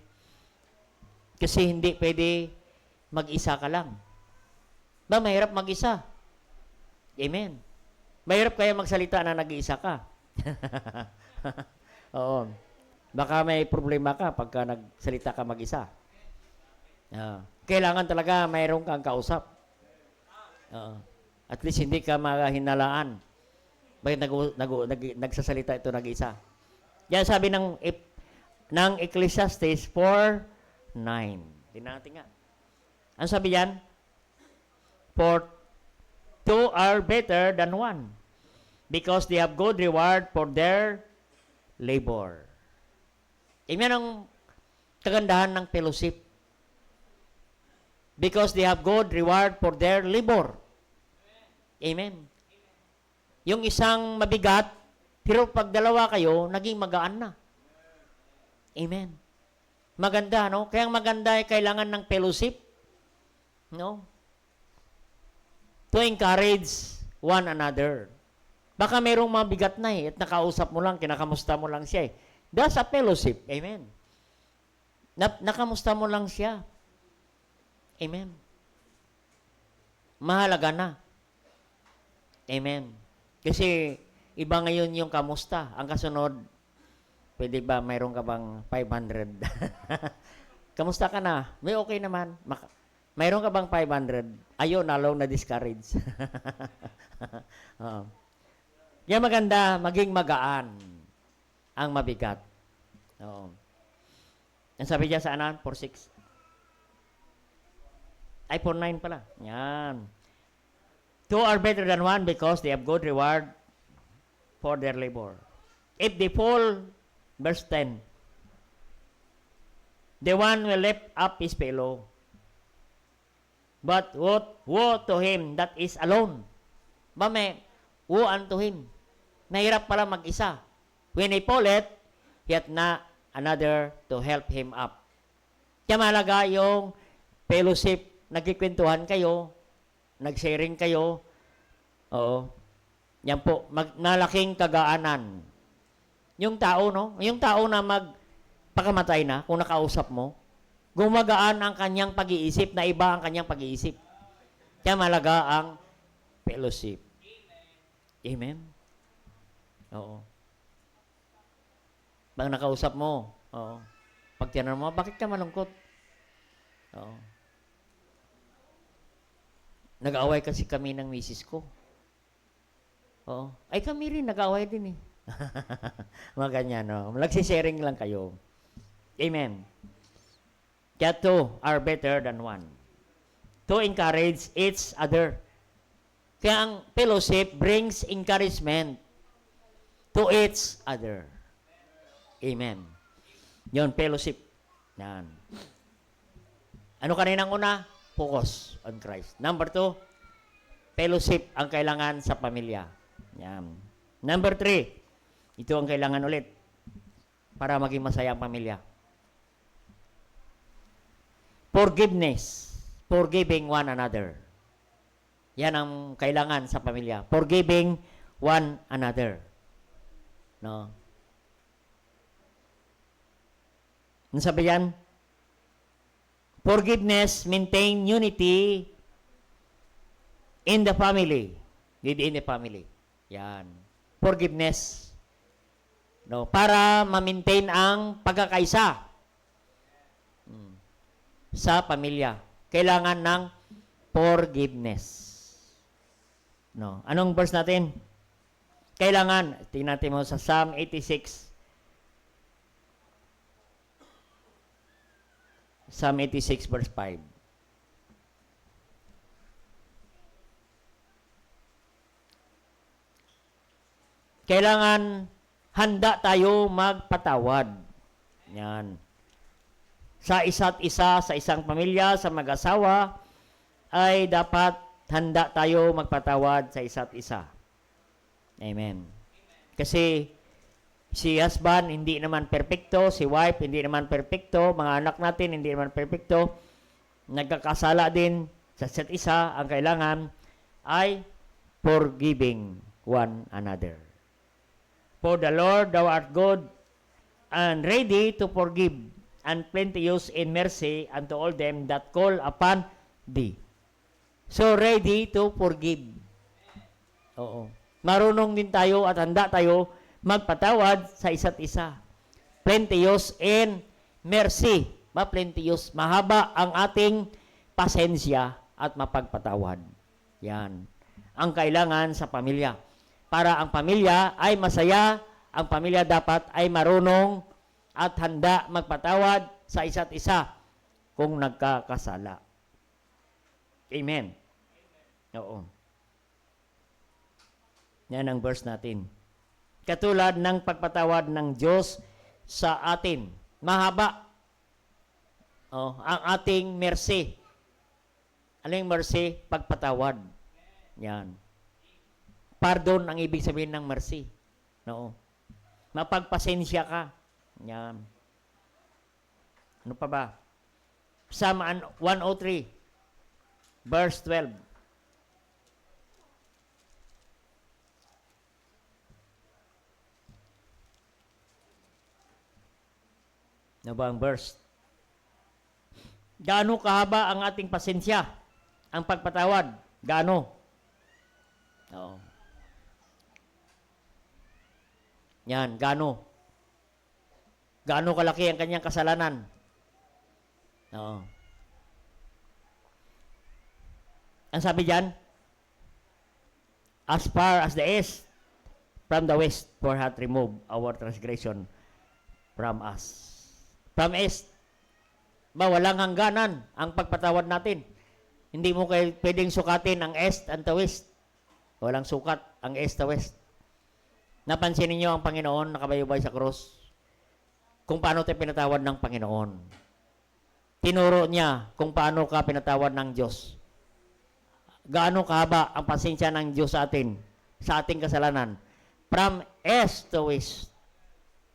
kasi hindi pwede mag-isa ka lang. Ba, mahirap mag-isa. Amen. Mahirap kaya magsalita na nag-iisa ka. Oo. Baka may problema ka pagka nagsalita ka mag-isa. Kailangan talaga mayroon kang kausap. At least hindi ka mahinalaan. Bakit nagsasalita ito nag-isa? Yan sabi ng Ecclesiastes 4:9. Tingnan natin nga. Ano sabi yan? For two are better than one, because they have good reward for their labor. Yan ang kagandahan ng fellowship. Because they have good reward for their labor. Amen. Yung isang mabigat, pero pag dalawa kayo, naging magaan na. Amen. Maganda, no? Kaya maganda ay kailangan ng fellowship, no? To encourage one another. Baka mayroong mabigat na at nakausap mo lang, kinakamusta mo lang siya That's a fellowship. Amen. Nakamusta mo lang siya. Amen. Mahalaga na. Amen. Kasi iba ngayon yung kamusta. Ang kasunod, pwede ba mayroon ka bang 500? Kamusta ka na? May okay naman. Mayroon ka bang 500? Ayaw, nalaw na discourage. Yan maganda, maging magaan ang mabigat. Oo. Yan sabi niya sa anan, 4:6. Ay, 4:9 pala. Yan. Two are better than one because they have good reward for their labor. If they fall, verse 10, the one will lift up his pillow. But woe to him that is alone. Ba may woe unto him. Nahirap pala mag-isa. When he falleth, yet na another to help him up. Kaya malaga yung fellowship. Nagkikwentuhan kayo, nag-sharing kayo. Oo. Yan po, malaking kagaanan. Yung tao, no? Yung tao na magpakamatay na, kung nakausap mo, gumagaan ang kanyang pag-iisip na iba ang kanyang pag-iisip. Kaya malaga ang fellowship. Amen? Oo. Pag nakausap mo, oo. Pag tinanong mo, bakit ka malungkot? Oo. Nag-away kasi kami ng misis ko. Oo. Ay, kami rin, nag-away din eh. Mga ganyan, no? Nagsisharing lang kayo. Amen. Kaya two are better than one. To encourage each other. Kaya ang fellowship brings encouragement to each other. Amen. Yun, fellowship. Yan. Ano kaninang una? Focus on Christ. Number 2, fellowship ang kailangan sa pamilya. Yan. Number 3, ito ang kailangan ulit para maging masaya ang pamilya. Forgiveness. Forgiving one another. Yan ang kailangan sa pamilya. Forgiving one another. No? Ano sabi yan? Forgiveness, maintain unity in the family. Within the family. Yan. Forgiveness. No, para ma-maintain ang pagkakaisa sa pamilya. Kailangan ng forgiveness. No, anong verse natin? Kailangan, tingnan natin mo sa Psalm 86. Psalm 86 verse 5. Kailangan handa tayo magpatawad. Yan. Sa isa't isa, sa isang pamilya, sa mag-asawa, ay dapat handa tayo magpatawad sa isa't isa. Amen. Kasi si husband hindi naman perpekto, si wife hindi naman perpekto, mga anak natin hindi naman perpekto, nagkakasala din sa isa't isa. Ang kailangan ay forgiving one another. For the Lord, thou art good and ready to forgive, and plenteous in mercy unto all them that call upon thee. So, ready to forgive. Oo. Marunong din tayo at handa tayo magpatawad sa isa't isa. Plenteous in mercy. Plenteous. Mahaba ang ating pasensya at mapagpatawad. Yan. Ang kailangan sa pamilya. Para ang pamilya ay masaya, ang pamilya dapat ay marunong at handa magpatawad sa isa't isa kung nagkakasala. Amen. Oo. Yan ang verse natin. Katulad ng pagpatawad ng Diyos sa atin. Mahaba. Ang ating mercy. Ano yung mercy? Pagpatawad. Yan. Pardon ang ibig sabihin ng mercy. Oo. Mapagpasensya ka. Yan. Ano pa ba? Psalm 103, verse 12. Ano ba ang verse? Gaano kahaba ang ating pasensya? Ang pagpatawad? Gaano? Oo. Yan, gaano? Gaano kalaki ang kanyang kasalanan? Oo. Ang sabi diyan, as far as the east from the west, for hath removed our transgression from us. From east, walang hangganan ang pagpatawad natin. Hindi mo pwedeng sukatin ang east and the west. Walang sukat ang east to west. Napansin niyo ang Panginoon nakabayubay sa krus? Kung paano tayo pinatawad ng Panginoon. Tinuro niya kung paano ka pinatawad ng Diyos. Gaano kahaba ang pasensya ng Diyos sa atin, sa ating kasalanan. From east to west.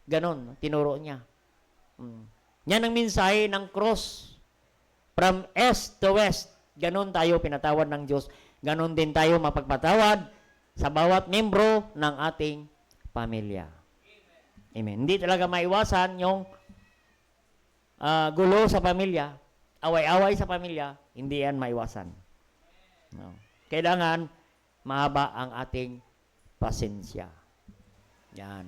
Ganon, tinuro niya. Yan ang mensahe ng cross. From east to west. Ganon tayo pinatawad ng Diyos. Ganon din tayo mapagpatawad sa bawat membro ng ating pamilya. Amen. Hindi talaga maiwasan yung gulo sa pamilya, away-away sa pamilya, hindi yan maiwasan. No. Kailangan mahaba ang ating pasensya. Yan.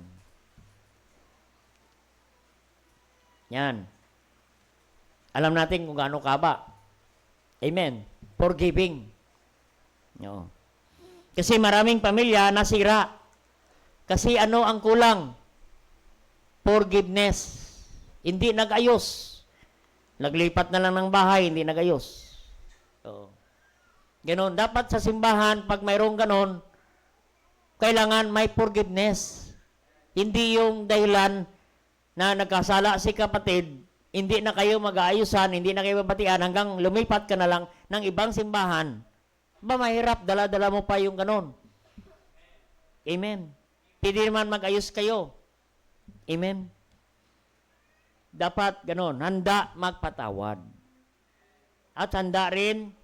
Yan. Alam natin kung gaano kahaba. Amen. Forgiving. No. Kasi maraming pamilya nasira. Kasi ano ang kulang? Forgiveness. Hindi nag-ayos. Naglipat na lang ng bahay, hindi nag-ayos. So, ganon. Dapat sa simbahan, pag mayroong ganon, kailangan may forgiveness. Hindi yung dahilan na nagkasala si kapatid, hindi na kayo mag-aayusan, hindi na kayo babatian hanggang lumipat ka na lang ng ibang simbahan, ba mahirap, dala-dala mo pa yung ganon. Amen. Pwede naman mag-ayos kayo. Amen. Dapat ganon, handa magpatawad. At handa rin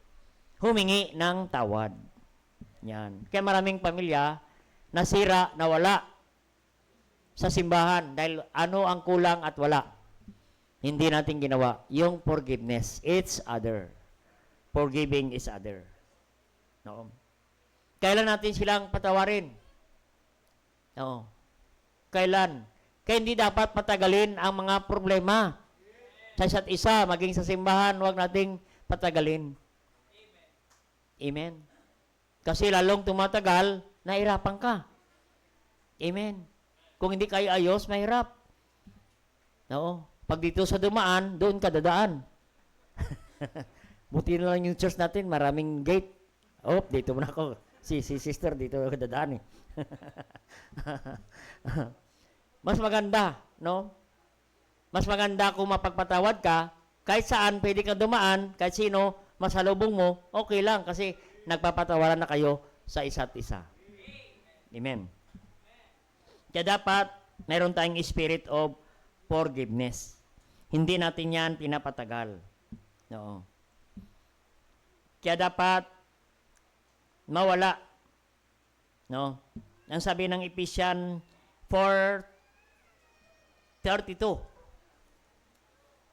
humingi ng tawad. Yan. Kaya maraming pamilya nasira, nawala sa simbahan dahil ano ang kulang at wala. Hindi natin ginawa. Yung forgiveness. It's other. Forgiving is other. No. Kailan natin silang patawarin? No. Kailan? Kaya hindi dapat patagalin ang mga problema sa isa't isa, maging sa simbahan, huwag nating patagalin. Amen. Kasi lalong tumatagal, nahirapan ka. Amen. Kung hindi kayo ayos, mahirap. No. Pag dito sa dumaan, doon ka dadaan. Buti na lang yung church natin, maraming gate. Oh, dito muna ako. Si sister, dito ako dadaan eh. Mas maganda, no? Mas maganda kung mapagpatawad ka, kahit saan pwede ka dumaan, kahit sino, masalubong mo, okay lang kasi nagpapatawaran na kayo sa isa't isa. Amen. Kaya dapat mayroon tayong spirit of forgiveness. Hindi natin yan pinapatagal. No. Kaya dapat mawala. No. Ang sabi ng Ephesians 4:32.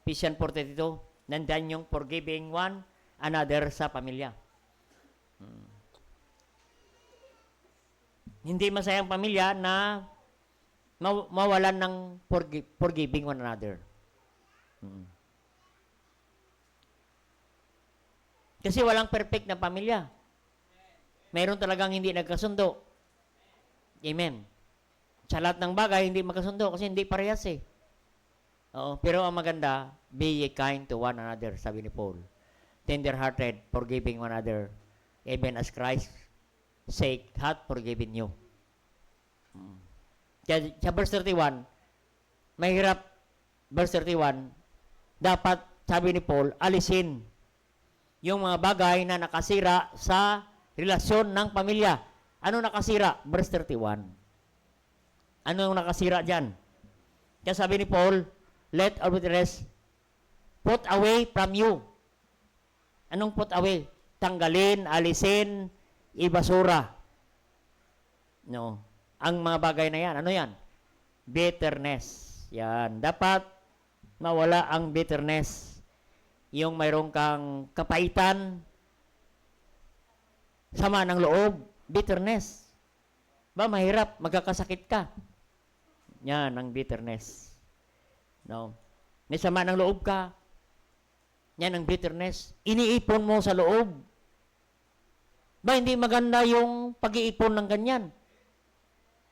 Ephesians 4:32. Nandiyan yung forgiving one another sa pamilya. Hindi masayang pamilya na mawalan ng forgiving one another. Kasi walang perfect na pamilya. Mayroon talagang hindi nagkasundo. Amen. Sa lahat ng bagay, hindi magkasundo kasi hindi parehas eh. Oo, pero ang maganda, be ye kind to one another, sabi ni Paul. Tender-hearted, forgiving one another, even as Christ sake hath forgiven you. Kaya sa verse 31, mahirap, verse 31, dapat, sabi ni Paul, alisin yung mga bagay na nakasira sa relasyon ng pamilya. Ano nakasira? Verse 31. Ano yung nakasira dyan? Kaya sabi ni Paul, let all bitterness put away from you. Anong put away? Tanggalin, alisin, ibasura. No. Ang mga bagay na yan. Ano yan? Bitterness. Yan. Dapat mawala ang bitterness. Yung mayroong kang kapaitan, sama ng loob, bitterness. Ba, mahirap, magkakasakit ka. Yan, ang bitterness. No. May sama ng loob ka. Yan ang bitterness. Iniipon mo sa loob. Ba, hindi maganda yung pag-iipon ng ganyan.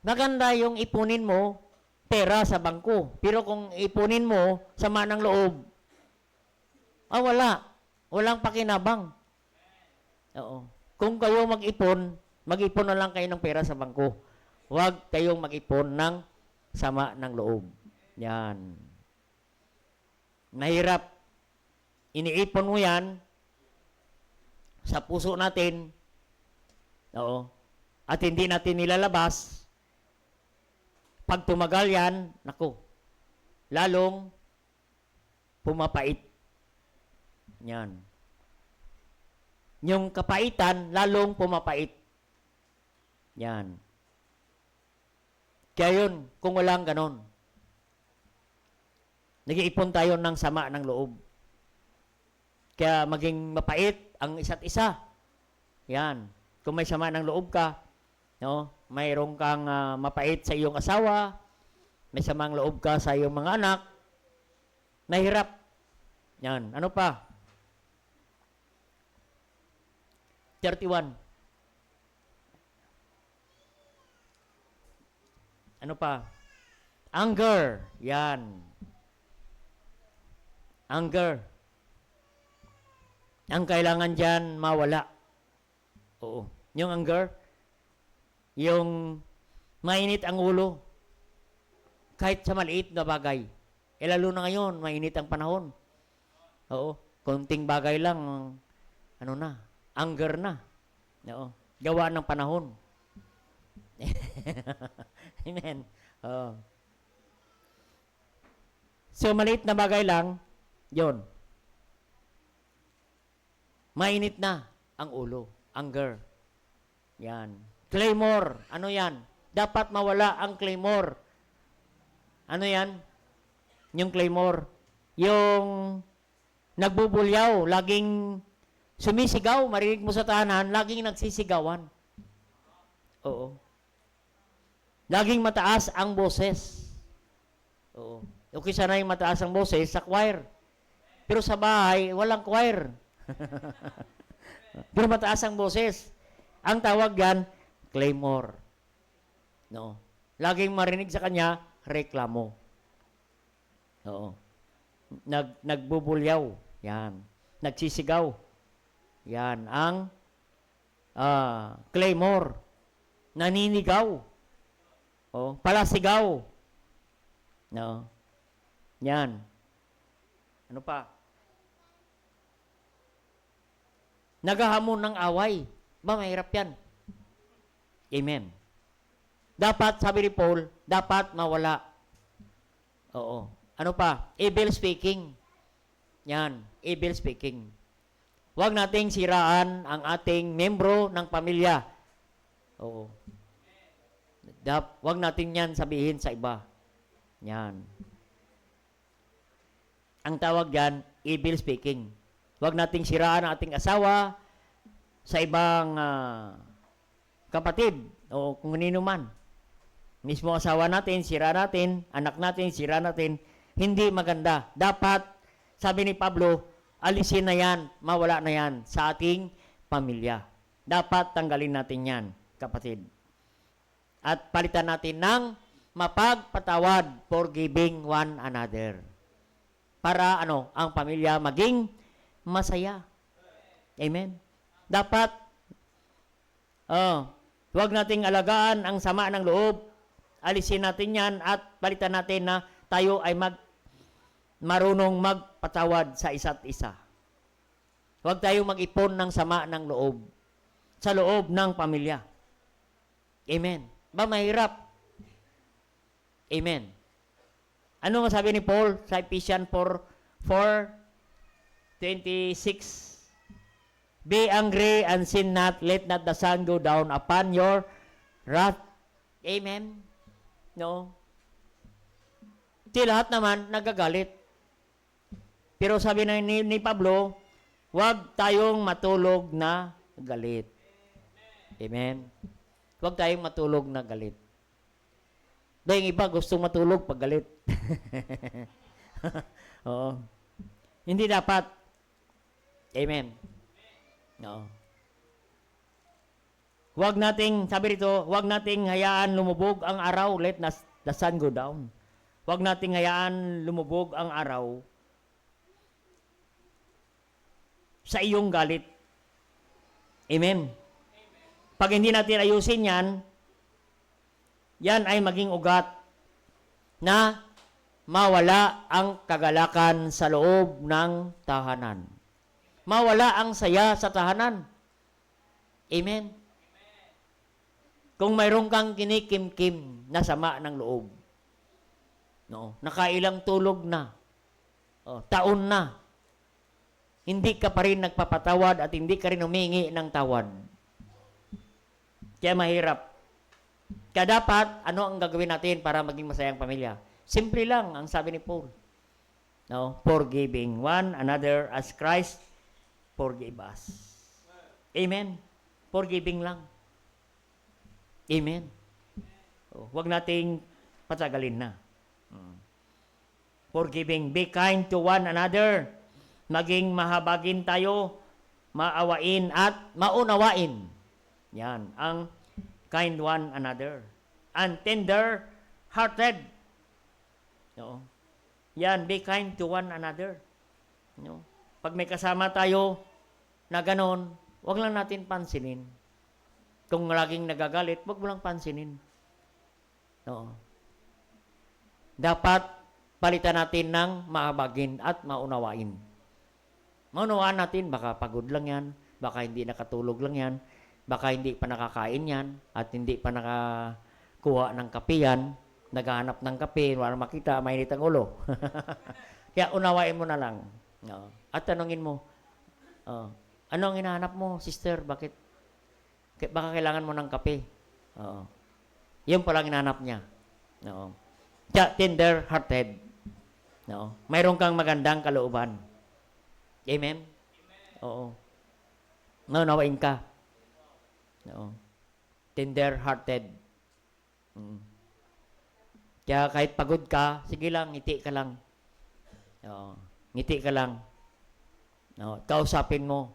Maganda yung ipunin mo pera sa bangko. Pero kung ipunin mo sama ng loob, wala. Walang pakinabang. Oo. Kung kayo mag-ipon na lang kayo ng pera sa bangko. Huwag kayong mag-ipon ng sama ng loob. Yan. Mahirap. Iniipon mo yan sa puso natin. Oo. At hindi natin nilalabas. Pag tumagal yan, naku, lalong pumapait. Yan. Yung kapaitan, lalong pumapait. Yan. Kaya yun, kung walang ganon, nag-iipon tayo ng sama ng loob. Kaya maging mapait ang isa't isa. Yan. Kung may sama ng loob ka, no, mayroong kang mapait sa iyong asawa, may samang loob ka sa iyong mga anak, mahirap. Yan. Ano pa? 31. Ano pa? Anger. Yan. Anger. Ang kailangan dyan, mawala. Oo. Yung anger, yung mainit ang ulo. Kahit sa maliit na bagay. Lalo na ngayon, mainit ang panahon. Oo. Konting bagay lang, ano na, anger na. Oo. Gawa ng panahon. Amen. Oo. So, maliit na bagay lang, yon. Mainit na ang ulo. Anger. Yan. Claymore. Ano yan? Dapat mawala ang claymore. Ano yan? Yung claymore. Yung nagbubulyaw, laging sumisigaw, marinig mo sa tahanan, laging nagsisigawan. Oo. Laging mataas ang boses. Oo. Okay sana yung mataas ang boses sa choir. Pero sa bahay, walang choir. Pero mataas ang boses. Ang tawag yan, claymore. No. Laging marinig sa kanya, reklamo. Oo. Nagbubulyaw. Yan. Nagsisigaw. Yan. Ang claymore. Naninigaw. Oh, palasigaw. No. Yan. Ano pa? Naghahamon ng away. Ba, mahirap yan. Amen. Dapat, sabi ni Paul, dapat mawala. Oo. Ano pa? Evil speaking. Yan. Evil speaking. Huwag nating siraan ang ating membro ng pamilya. Oo. Huwag natin yan sabihin sa iba. Yan. Ang tawag yan, evil speaking. Huwag nating siraan ang ating asawa sa ibang kapatid o kung nino man. Mismo asawa natin, sira natin, anak natin, sira natin. Hindi maganda. Dapat, sabi ni Pablo, alisin na yan, mawala na yan sa ating pamilya. Dapat tanggalin natin yan, kapatid. At palitan natin ng mapagpatawad, forgiving one another. Para ang pamilya maging masaya. Amen. Dapat, huwag nating alagaan ang sama ng loob. Alisin natin yan at palitan natin na tayo ay marunong magpatawad sa isa't isa. Huwag tayong mag-ipon ng sama ng loob sa loob ng pamilya. Amen. Ba, mahirap? Amen. Ano nga sabi ni Paul sa Ephesians 4:26? Be angry and sin not, let not the sun go down upon your wrath. Amen. No? Di lahat naman nagagalit. Pero sabi ni Pablo, huwag tayong matulog na galit. Amen. Huwag tayong matulog na galit. Dahil yung iba gustong matulog pag galit. Oo. Hindi dapat. Amen. No. Huwag nating, sabi rito, huwag nating hayaan lumubog ang araw, let the sun go down. Huwag nating hayaan lumubog ang araw sa iyong galit. Amen. Pag hindi natin ayusin yan ay maging ugat na mawala ang kagalakan sa loob ng tahanan. Mawala ang saya sa tahanan. Amen. Kung mayroon kang kinikim-kim na sama ng loob, no, nakailang tulog na, taon na, hindi ka pa rin nagpapatawad at hindi ka rin humingi ng tawad. Kaya mahirap. Kaya dapat, ano ang gagawin natin para maging masayang pamilya? Simple lang, ang sabi ni Paul. No? Forgiving one another as Christ forgave us. Amen. Forgiving lang. Amen. Huwag nating patagalin na. Forgiving. Be kind to one another. Maging mahabagin tayo, maawain at maunawain. Yan, ang kind one another. And tender-hearted. No? Yan, be kind to one another. No? Pag may kasama tayo na ganon, huwag lang natin pansinin. Kung laging nagagalit, huwag mo lang pansinin. No? dapat palitan natin ng mahabagin at maunawain. Maunawaan natin, baka pagod lang yan, baka hindi nakatulog lang yan, baka hindi pa nakakain yan, at hindi pa nakakuha ng kape yan, naghahanap ng kape, wala makita, mainit ang ulo. Kaya unawain mo na lang. No? At tanungin mo, ano ang hinahanap mo, sister? Bakit? Baka kailangan mo ng kape. Yun palang hinahanap niya. No? Kaya tender-hearted. No? Mayroon kang magandang kalooban. Amen? Oo. Naunawain ka. No? Tender-hearted. Kaya kahit pagod ka, sige lang, ngiti ka lang. Ngiti ka lang. Kausapin mo.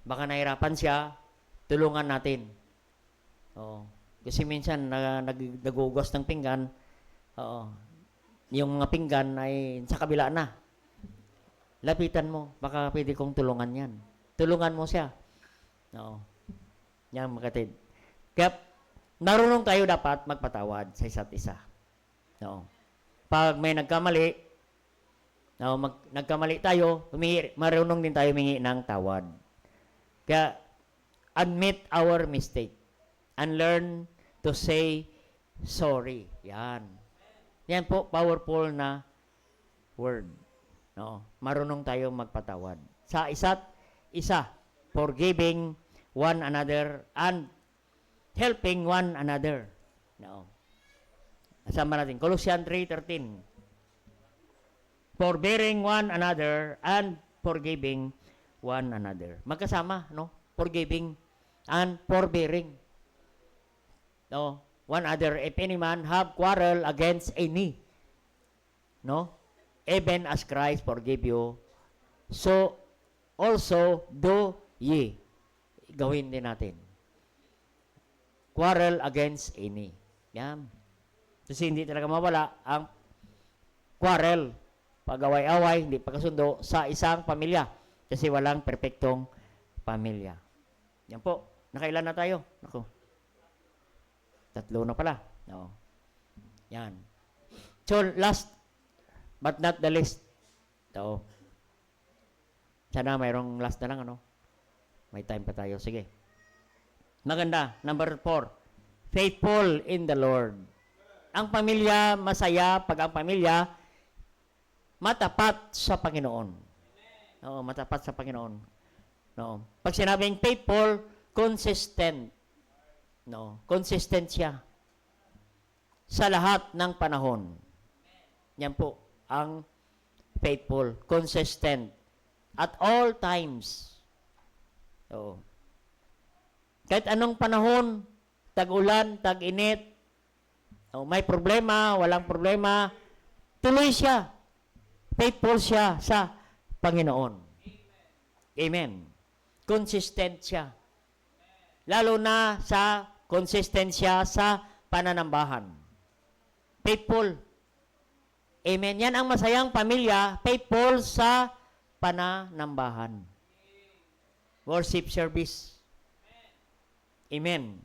Baka nahirapan siya, tulungan natin. Kasi minsan nagugas ng pinggan, yung mga pinggan ay sa kabila na. Lapitan mo, baka pwede kong tulungan yan. Tulungan mo siya. Yan, makatid. Kaya, marunong tayo dapat magpatawad sa isa't isa. Pag may nagkamali, nagkamali tayo, marunong din tayo humingi ng tawad. Kaya, admit our mistake and learn to say sorry. Yan. Yan po, powerful na word. Marunong tayo magpatawad. Sa isa't isa, forgiving one another and helping one another. Asama natin, Colossians 3:13. Forbearing one another and forgiving one another. Magkasama, no? Forgiving and forbearing. One other, if any man have quarrel against any, even as Christ forgive you, so also do ye. Gawin din natin. Quarrel against any. Yan. Kasi hindi talaga mawala ang quarrel, pag-away-away, hindi pagkasundo sa isang pamilya. Kasi walang perpektong pamilya. Yan po. Nakailan na tayo? Naku. 3 na pala. Yan. So, last but not the least. Sana mayroong last na lang, May time pa tayo. Sige. Maganda. Number 4. Faithful in the Lord. Ang pamilya, masaya pag ang pamilya matapat sa Panginoon. Matapat sa Panginoon. Pag sinabing faithful, consistent. Consistent siya sa lahat ng panahon. Yan po ang faithful, consistent at all times. Kahit anong panahon, tag-ulan, tag-init, may problema, walang problema, tuloy siya. Faithful siya sa Panginoon. Amen. Consistent siya. Lalo na sa konsistensya sa pananambahan. Faithful. Amen. Yan ang masayang pamilya, faithful sa pananambahan. Worship service. Amen.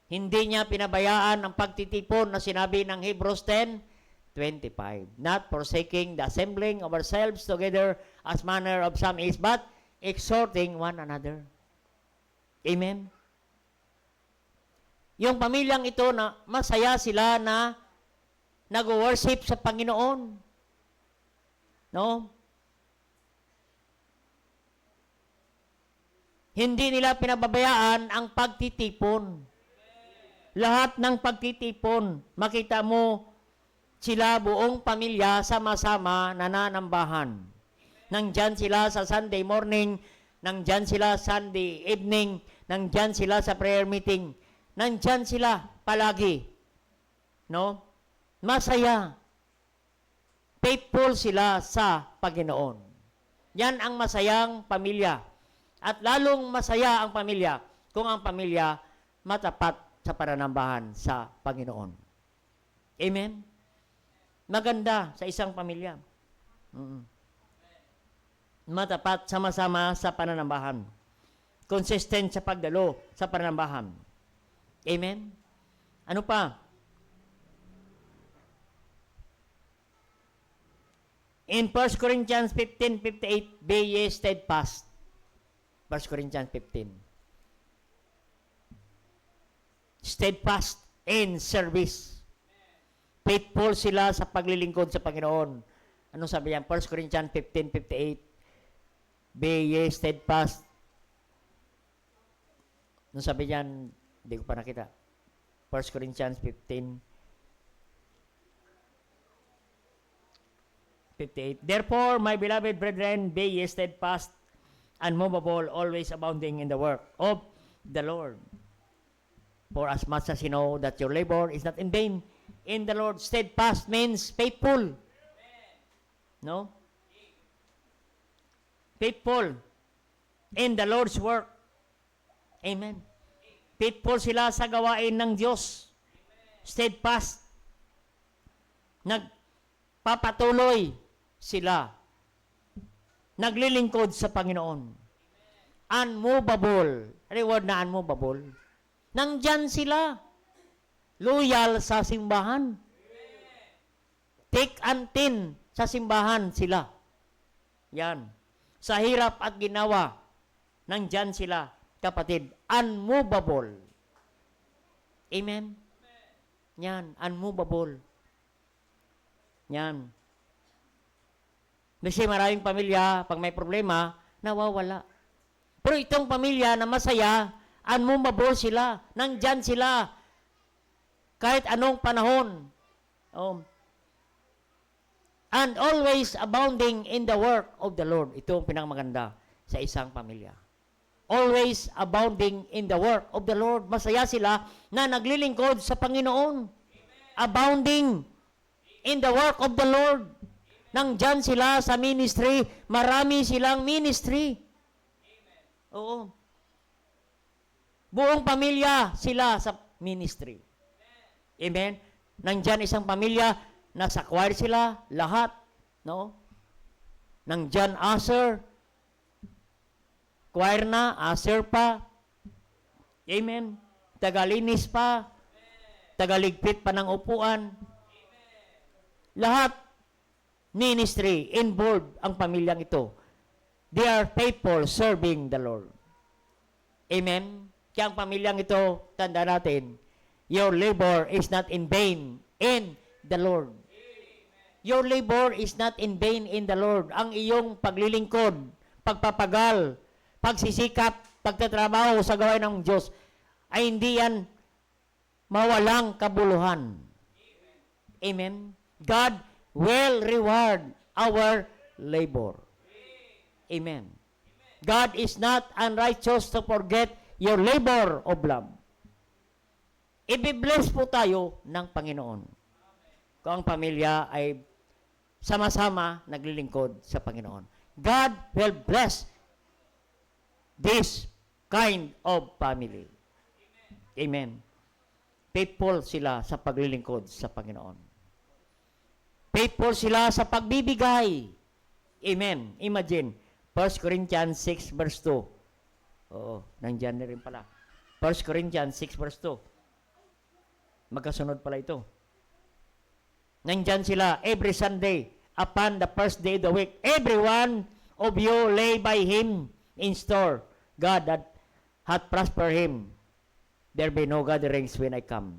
Hindi niya pinabayaan ang pagtitipon na sinabi ng Hebrews 10:25. Not forsaking the assembling of ourselves together as manner of some is, but exhorting one another. Amen. Yung pamilyang ito na masaya sila na nag-worship sa Panginoon. Hindi nila pinababayaan ang pagtitipon. Lahat ng pagtitipon, makita mo sila buong pamilya sama-sama nananambahan. Nandyan sila sa Sunday morning, nandyan sila Sunday evening, nandyan sila sa prayer meeting. Nandyan sila palagi. Masaya. Faithful sila sa Panginoon. Yan ang masayang pamilya. At lalong masaya ang pamilya kung ang pamilya matapat sa pananambahan sa Panginoon. Amen? Maganda sa isang pamilya. Matapat sama-sama sa pananambahan. Consistent sa pagdalo sa pananambahan. Amen? Ano pa? In 1 Corinthians 15:58, be ye steadfast. 1 Corinthians 15. Steadfast in service. Faithful sila sa paglilingkod sa Panginoon. Anong sabi yan? 1 Corinthians 15:58. Be ye steadfast. Anong sabi yan? Hindi ko pa nakita. 1 Corinthians 15:58. Therefore, my beloved brethren, be ye steadfast, unmovable, always abounding in the work of the Lord. For as much as you know that your labor is not in vain in the Lord. Steadfast means faithful. No? Faithful in the Lord's work. Amen. Faithful sila sa gawain ng Diyos. Steadfast. Nagpapatuloy sila. Naglilingkod sa Panginoon. Unmovable. Reward na unmovable. Nandyan sila. Loyal sa simbahan. Thick and thin sa simbahan sila. Yan. Sa hirap at ginawa, nandyan sila, kapatid. Unmovable. Amen? Yan. Unmovable. Yan. Kasi maraming pamilya, pag may problema, nawawala. Pero itong pamilya na masaya, unmovable sila. Nandyan sila. Kahit anong panahon. And always abounding in the work of the Lord. Ito ang pinakmaganda sa isang pamilya. Always abounding in the work of the Lord. Masaya sila na naglilingkod sa Panginoon. Abounding in the work of the Lord. Nandyan sila sa ministry. Marami silang ministry. Oo. Buong pamilya sila sa ministry. Amen? Nandyan isang pamilya, nasa choir sila, lahat. No? Nandyan usher, choir na, usher pa. Amen? Tagalinis pa. Tagaligpit pa ng upuan. Lahat, ministry, involved ang pamilyang ito. They are faithful serving the Lord. Amen? Kaya ang pamilyang ito, tanda natin, your labor is not in vain in the Lord. Your labor is not in vain in the Lord. Ang iyong paglilingkod, pagpapagal, pagsisikap, pagtatrabaho sa gawain ng Diyos, ay hindi yan mawalang kabuluhan. Amen? God will reward our labor. Amen. God is not unrighteous to forget your labor of love. I-bless po tayo ng Panginoon. Kung ang pamilya ay sama-sama naglilingkod sa Panginoon. God will bless this kind of family. Amen. Faithful sila sa paglilingkod sa Panginoon. Faithful sila sa pagbibigay. Amen. Imagine, 1 Corinthians 6 verse 2. Oo, nandyan na rin pala. 1 Corinthians 6 verse 2. Magkasunod pala ito. Nandyan sila every Sunday upon the first day of the week. Every one of you lay by him in store. God that hath prospered him. There be no gatherings when I come.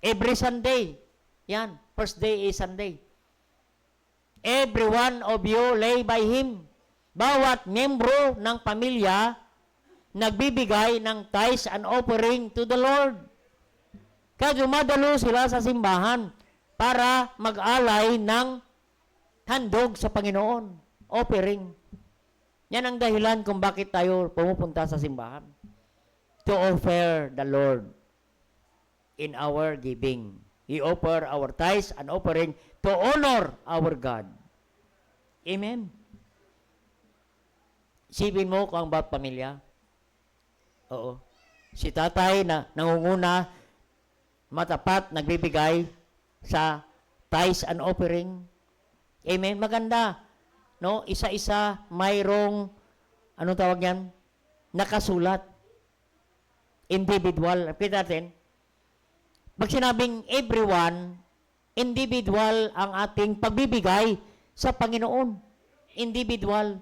Every Sunday. Yan. First day is Sunday. Every one of you lay by him. Bawat membro ng pamilya nagbibigay ng tithes and offering to the Lord. Kaya dumadalo sila sa simbahan para mag-alay ng handog sa Panginoon. Offering. Yan ang dahilan kung bakit tayo pumupunta sa simbahan. To offer the Lord in our giving. We offer our tithes and offering to honor our God. Amen. Isipin mo kung ang bawat pamilya. Oo. Si tatay na nangunguna, matapat, nagbibigay sa tithes and offering. Amen. Maganda. No? Isa-isa, mayroong, anong tawag yan? Nakasulat. Individual. Repeat natin. Pag sinabing everyone, individual ang ating pagbibigay sa Panginoon. Individual.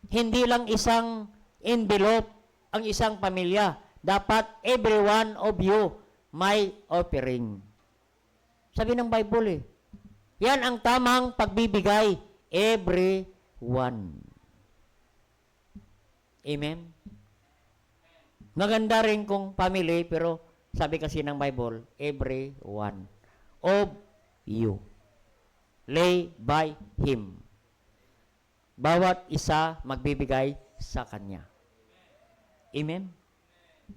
Hindi lang isang envelope ang isang pamilya. Dapat every one of you may offering. Sabi ng Bible Yan ang tamang pagbibigay. Every one. Amen? Maganda rin kung family, pero sabi kasi ng Bible, every one of you. Lay by Him. Bawat isa magbibigay sa Kanya. Amen?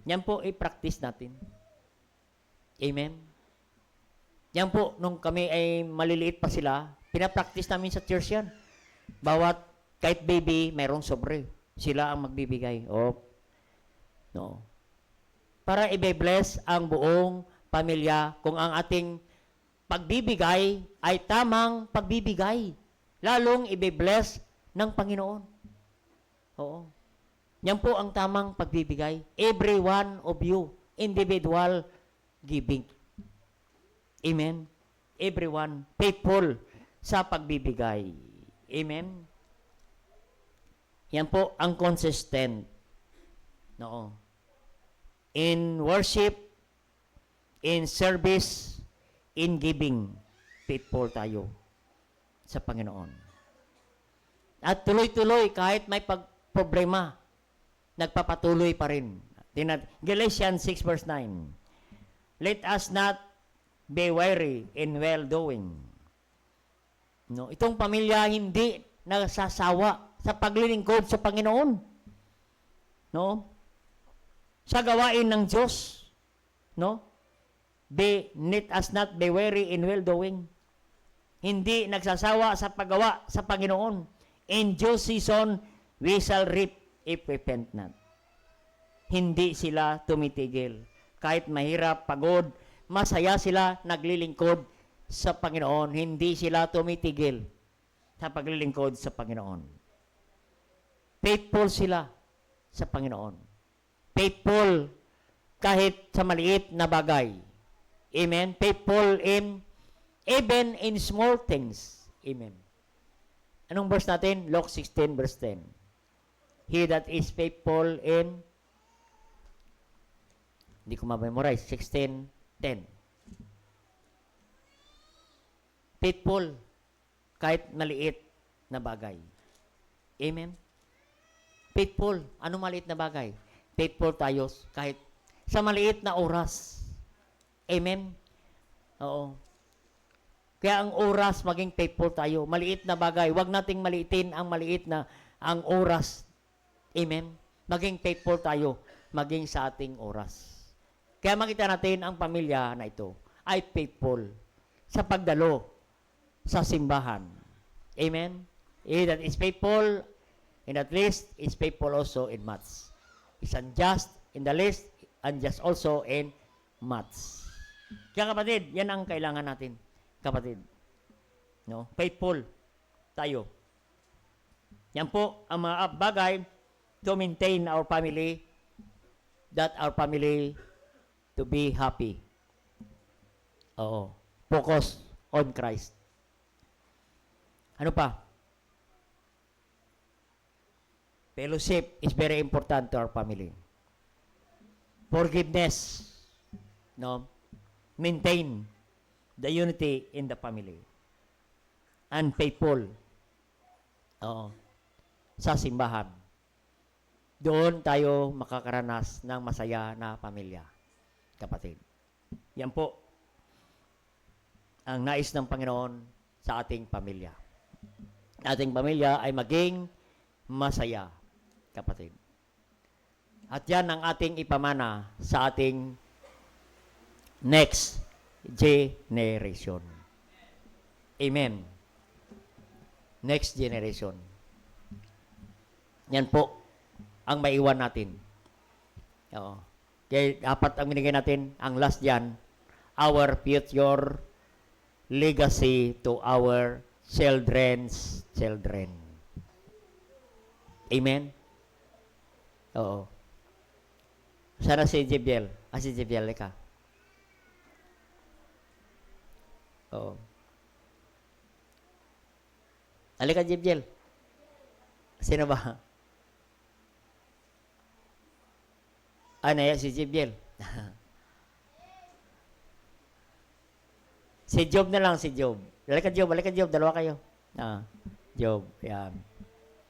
Yan po, i-practice natin. Amen? Yan po, nung kami ay maliliit pa sila, pinapractice namin sa church yan. Bawat, kahit baby, mayroong sobre. Sila ang magbibigay. No. Para i-bless ang buong pamilya kung ang ating pagbibigay ay tamang pagbibigay. Lalong i-bless ng Panginoon. Oo. Yan po ang tamang pagbibigay. Every one of you, individual giving. Amen? Everyone, faithful sa pagbibigay. Amen? Yan po ang consistent. No. In worship, in service, in giving, faithful tayo sa Panginoon. At tuloy-tuloy, kahit may problema, nagpapatuloy pa rin. Galatians 6 verse 9. Let us not be weary in well-doing. No, itong pamilya hindi nagsasawa sa paglilingkod sa Panginoon. No? Sa gawain ng Diyos. No? Let us not be weary in well-doing. Hindi nagsasawa sa paggawa sa Panginoon. In due season, we shall reap if we faint not. Hindi sila tumitigil. Kahit mahirap, pagod, masaya sila naglilingkod sa Panginoon. Hindi sila tumitigil sa paglilingkod sa Panginoon. Faithful sila sa Panginoon. Faithful kahit sa maliit na bagay. Amen? Faithful even in small things. Amen. Anong verse natin? Luke 16 verse 10. He that is faithful in, hindi ko ma-memorize, 16:10. Faithful kahit maliit na bagay. Amen? Faithful. Anong maliit na bagay? Faithful tayo kahit sa maliit na oras. Amen? Oo. Kaya ang oras, maging faithful tayo. Maliit na bagay. Huwag nating maliitin ang maliit na ang oras. Amen? Maging faithful tayo. Maging sa ating oras. Kaya makita natin ang pamilya na ito ay faithful sa pagdalo sa simbahan. Amen? He that is faithful in that least is faithful also in much. Is unjust in the least, unjust also in much. Kaya kapatid, yan ang kailangan natin. Kapatid. No? Faithful tayo. Yan po ang mga bagay to maintain our family, that our family to be happy. Oo. Focus on Christ. Ano pa? Fellowship is very important to our family. Forgiveness. No? Maintain the unity in the family. And faithful. Oo. Sa simbahan. Doon tayo makakaranas ng masaya na pamilya. Kapatid. Yan po ang nais ng Panginoon sa ating pamilya. Ating pamilya ay maging masaya. Kapatid. At yan ang ating ipamana sa ating next generation. Amen. Next generation. Yan po ang maiwan natin. Oo. Kaya dapat ang binigay natin, ang last yan, our future legacy to our children's children. Amen? Oo. Sana si Jebiel. Si Jebiel ka. Oo. Halika, Jibjel. Sino ba? Ano yan, si Jibjel? Si Job na lang, si Job. Halika, Job. Dalawa kayo. Job. Yan.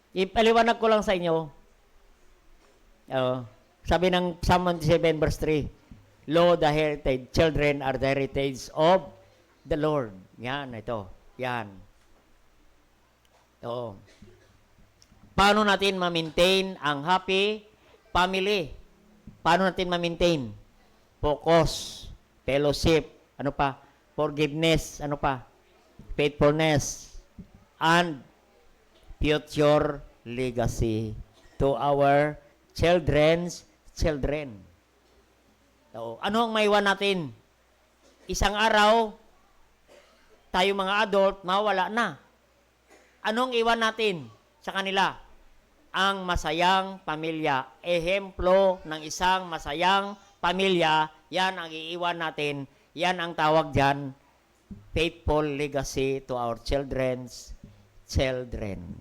Ipaliwanag ko lang sa inyo. Sabi ng Psalm 7 verse 3, Lo, the heritage, children are the heritage of the Lord. Yan, ito. Yan. Oo. Paano natin ma-maintain ang happy family? Paano natin ma-maintain? Focus, fellowship, ano pa? Forgiveness, ano pa? Faithfulness, and future legacy to our children's children. So, ano ang maiwan natin? Isang araw, tayo mga adult, mawala na. Anong iwan natin sa kanila? Ang masayang pamilya. Ehemplo ng isang masayang pamilya, yan ang iiwan natin. Yan ang tawag dyan, faithful legacy to our children's children.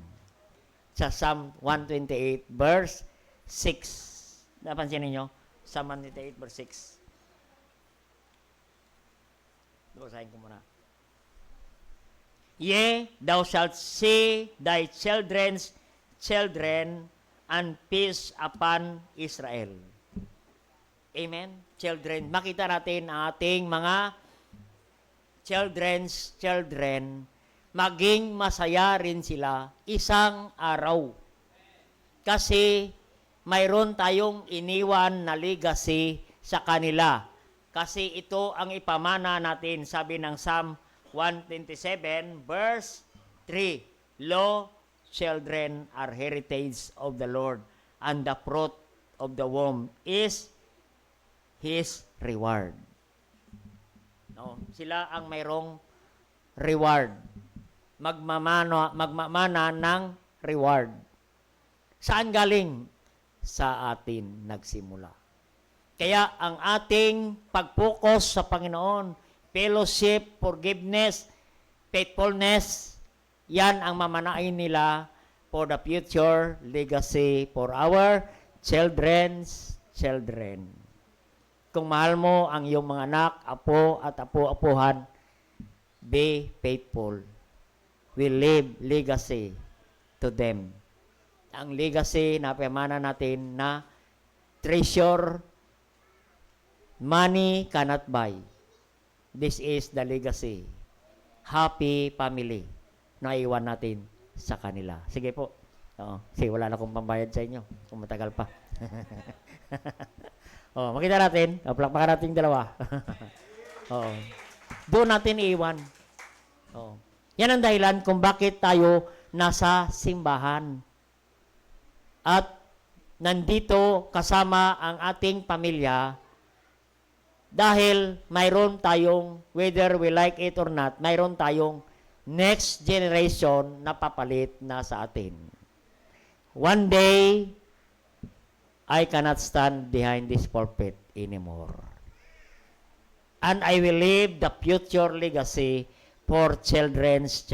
Sa Psalm 128 verse 6. Napansin ninyo? Psalm 128 verse 6. Basahin ko muna. Yea, thou shalt see thy children's children and peace upon Israel. Amen? Children. Makita natin ang ating mga children's children, maging masaya rin sila isang araw. Kasi mayroon tayong iniwan na legacy sa kanila. Kasi ito ang ipamana natin, sabi ng Psalm 127 verse 3, Lo, children are heritage of the Lord, and the fruit of the womb is His reward. No, sila ang mayroong reward. Magmamana ng reward. Saan galing? Sa atin nagsimula. Kaya ang ating pag-focus sa Panginoon, fellowship, forgiveness, faithfulness, yan ang mamanain nila for the future legacy for our children's children. Kung mahal mo ang iyong mga anak, apo at apo-apuhan, be faithful. We leave legacy to them. Ang legacy na pamana natin na treasure money cannot buy. This is the legacy. Happy family na iwan natin sa kanila. Sige po. Sige, wala na akong pambayad sa inyo kung matagal pa. Makita natin. Palakpakan natin dalawa. Doon natin iiwan. Yan ang dahilan kung bakit tayo nasa simbahan. At nandito kasama ang ating pamilya dahil mayroon tayong, whether we like it or not, mayroon tayong next generation na papalit na sa atin. One day, I cannot stand behind this pulpit anymore. And I will leave the future legacy for children's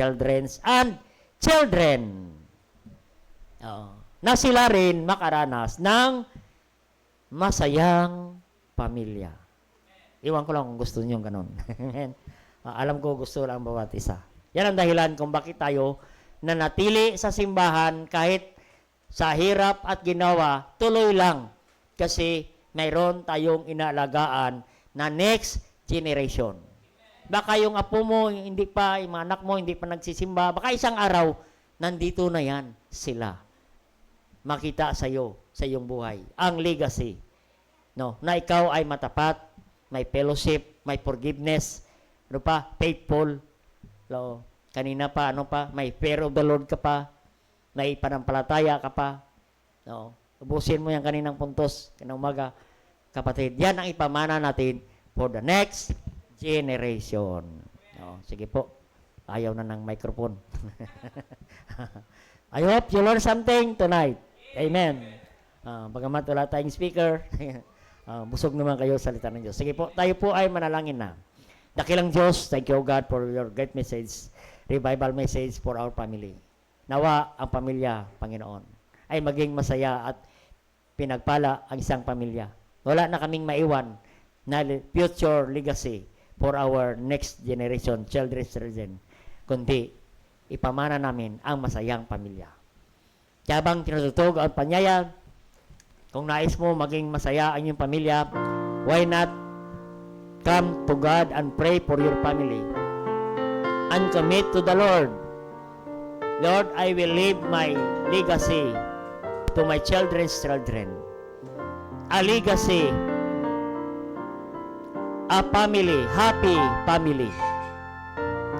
and children. Na sila rin makaranas ng masayang pamilya. Iwan ko lang kung gusto niyo ganun. Alam ko gusto lang bawat isa. Yan ang dahilan kung bakit tayo nanatili sa simbahan kahit sa hirap at ginawa, tuloy lang. Kasi mayroon tayong inaalagaan na next generation. Baka yung apo mo, hindi pa, yung mga anak mo, hindi pa nagsisimba. Baka isang araw, nandito na yan sila. Makita sa iyo, sa iyong buhay. Ang legacy. No, na ikaw ay matapat, may fellowship, may forgiveness, ano pa, faithful. No, kanina pa, ano pa, may fear of the Lord ka pa, may panampalataya ka pa. No, ubusin mo yung kaninang puntos, kanang umaga, kapatid. Yan ang ipamana natin for the next generation. No, sige po. Ayaw na ng microphone. I hope you learn something tonight. Amen. Bagamat wala tayong speaker, busog naman kayo sa salita ng Diyos. Sige po, tayo po ay manalangin na. Dakilang Diyos, thank you God for your great message, revival message for our family. Nawa ang pamilya, Panginoon, ay maging masaya at pinagpala ang isang pamilya. Wala na kaming maiwan na future legacy for our next generation, children, kundi ipamana namin ang masayang pamilya. Kaya bang tinutugtog ang panyaya, kung nais mo maging masaya ang iyong pamilya, why not come to God and pray for your family and commit to the Lord. Lord, I will leave my legacy to my children's children. A legacy, a family, happy family.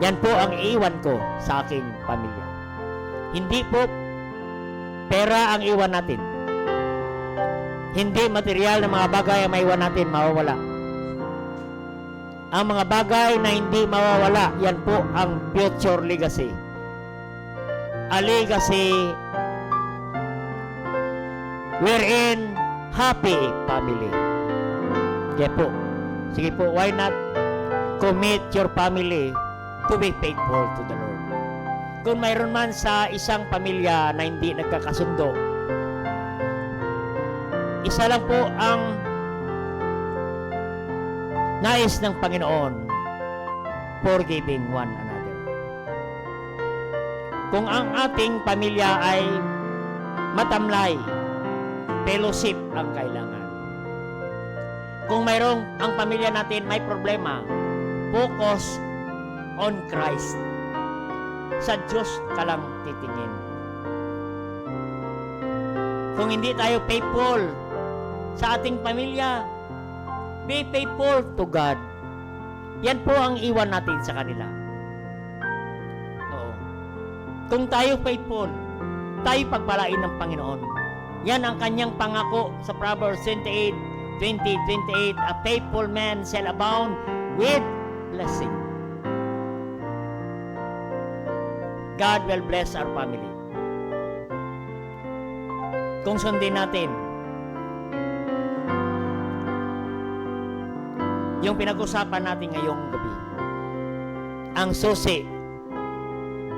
Yan po ang iiwan ko sa aking pamilya. Hindi po pera ang iwan natin. Hindi material na mga bagay ang maiwan natin, mawawala. Ang mga bagay na hindi mawawala, yan po ang future legacy. A legacy wherein happy family. Kaya po, sige po, why not commit your family to be faithful to the Lord? Kung mayroon man sa isang pamilya na hindi nagkakasundo, isa lang po ang nais ng Panginoon, forgiving one another. Kung ang ating pamilya ay matamlay, fellowship ang kailangan. Kung mayroong ang pamilya natin may problema, focus on Christ. Sa Diyos ka lang titingin. Kung hindi tayo faithful sa ating pamilya, be faithful to God. Yan po ang iwan natin sa kanila. Oo. Kung tayo faithful, tayo pagpalain ng Panginoon. Yan ang kanyang pangako sa Proverbs 28:20-28. A faithful man shall abound with blessing. God will bless our family. Kung sundin natin yung pinag-usapan natin ngayong gabi, ang susi,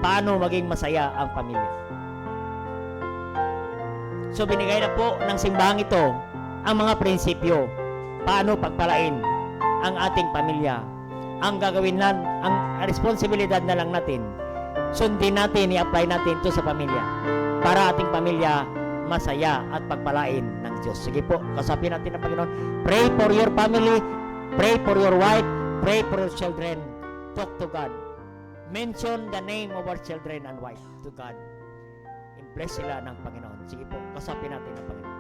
paano maging masaya ang pamilya. So binigay na po ng simbahang ito ang mga prinsipyo, paano pagpalain ang ating pamilya. Ang gagawin lang, ang responsibilidad na lang natin, sundin natin, i-apply natin ito sa pamilya para ating pamilya masaya at pagpalain ng Diyos. Sige po, kasapin natin ang Panginoon. Pray for your family, pray for your wife, pray for your children. Talk to God. Mention the name of our children and wife to God. I-bless sila ng Panginoon. Sige po, kasapin natin ang Panginoon.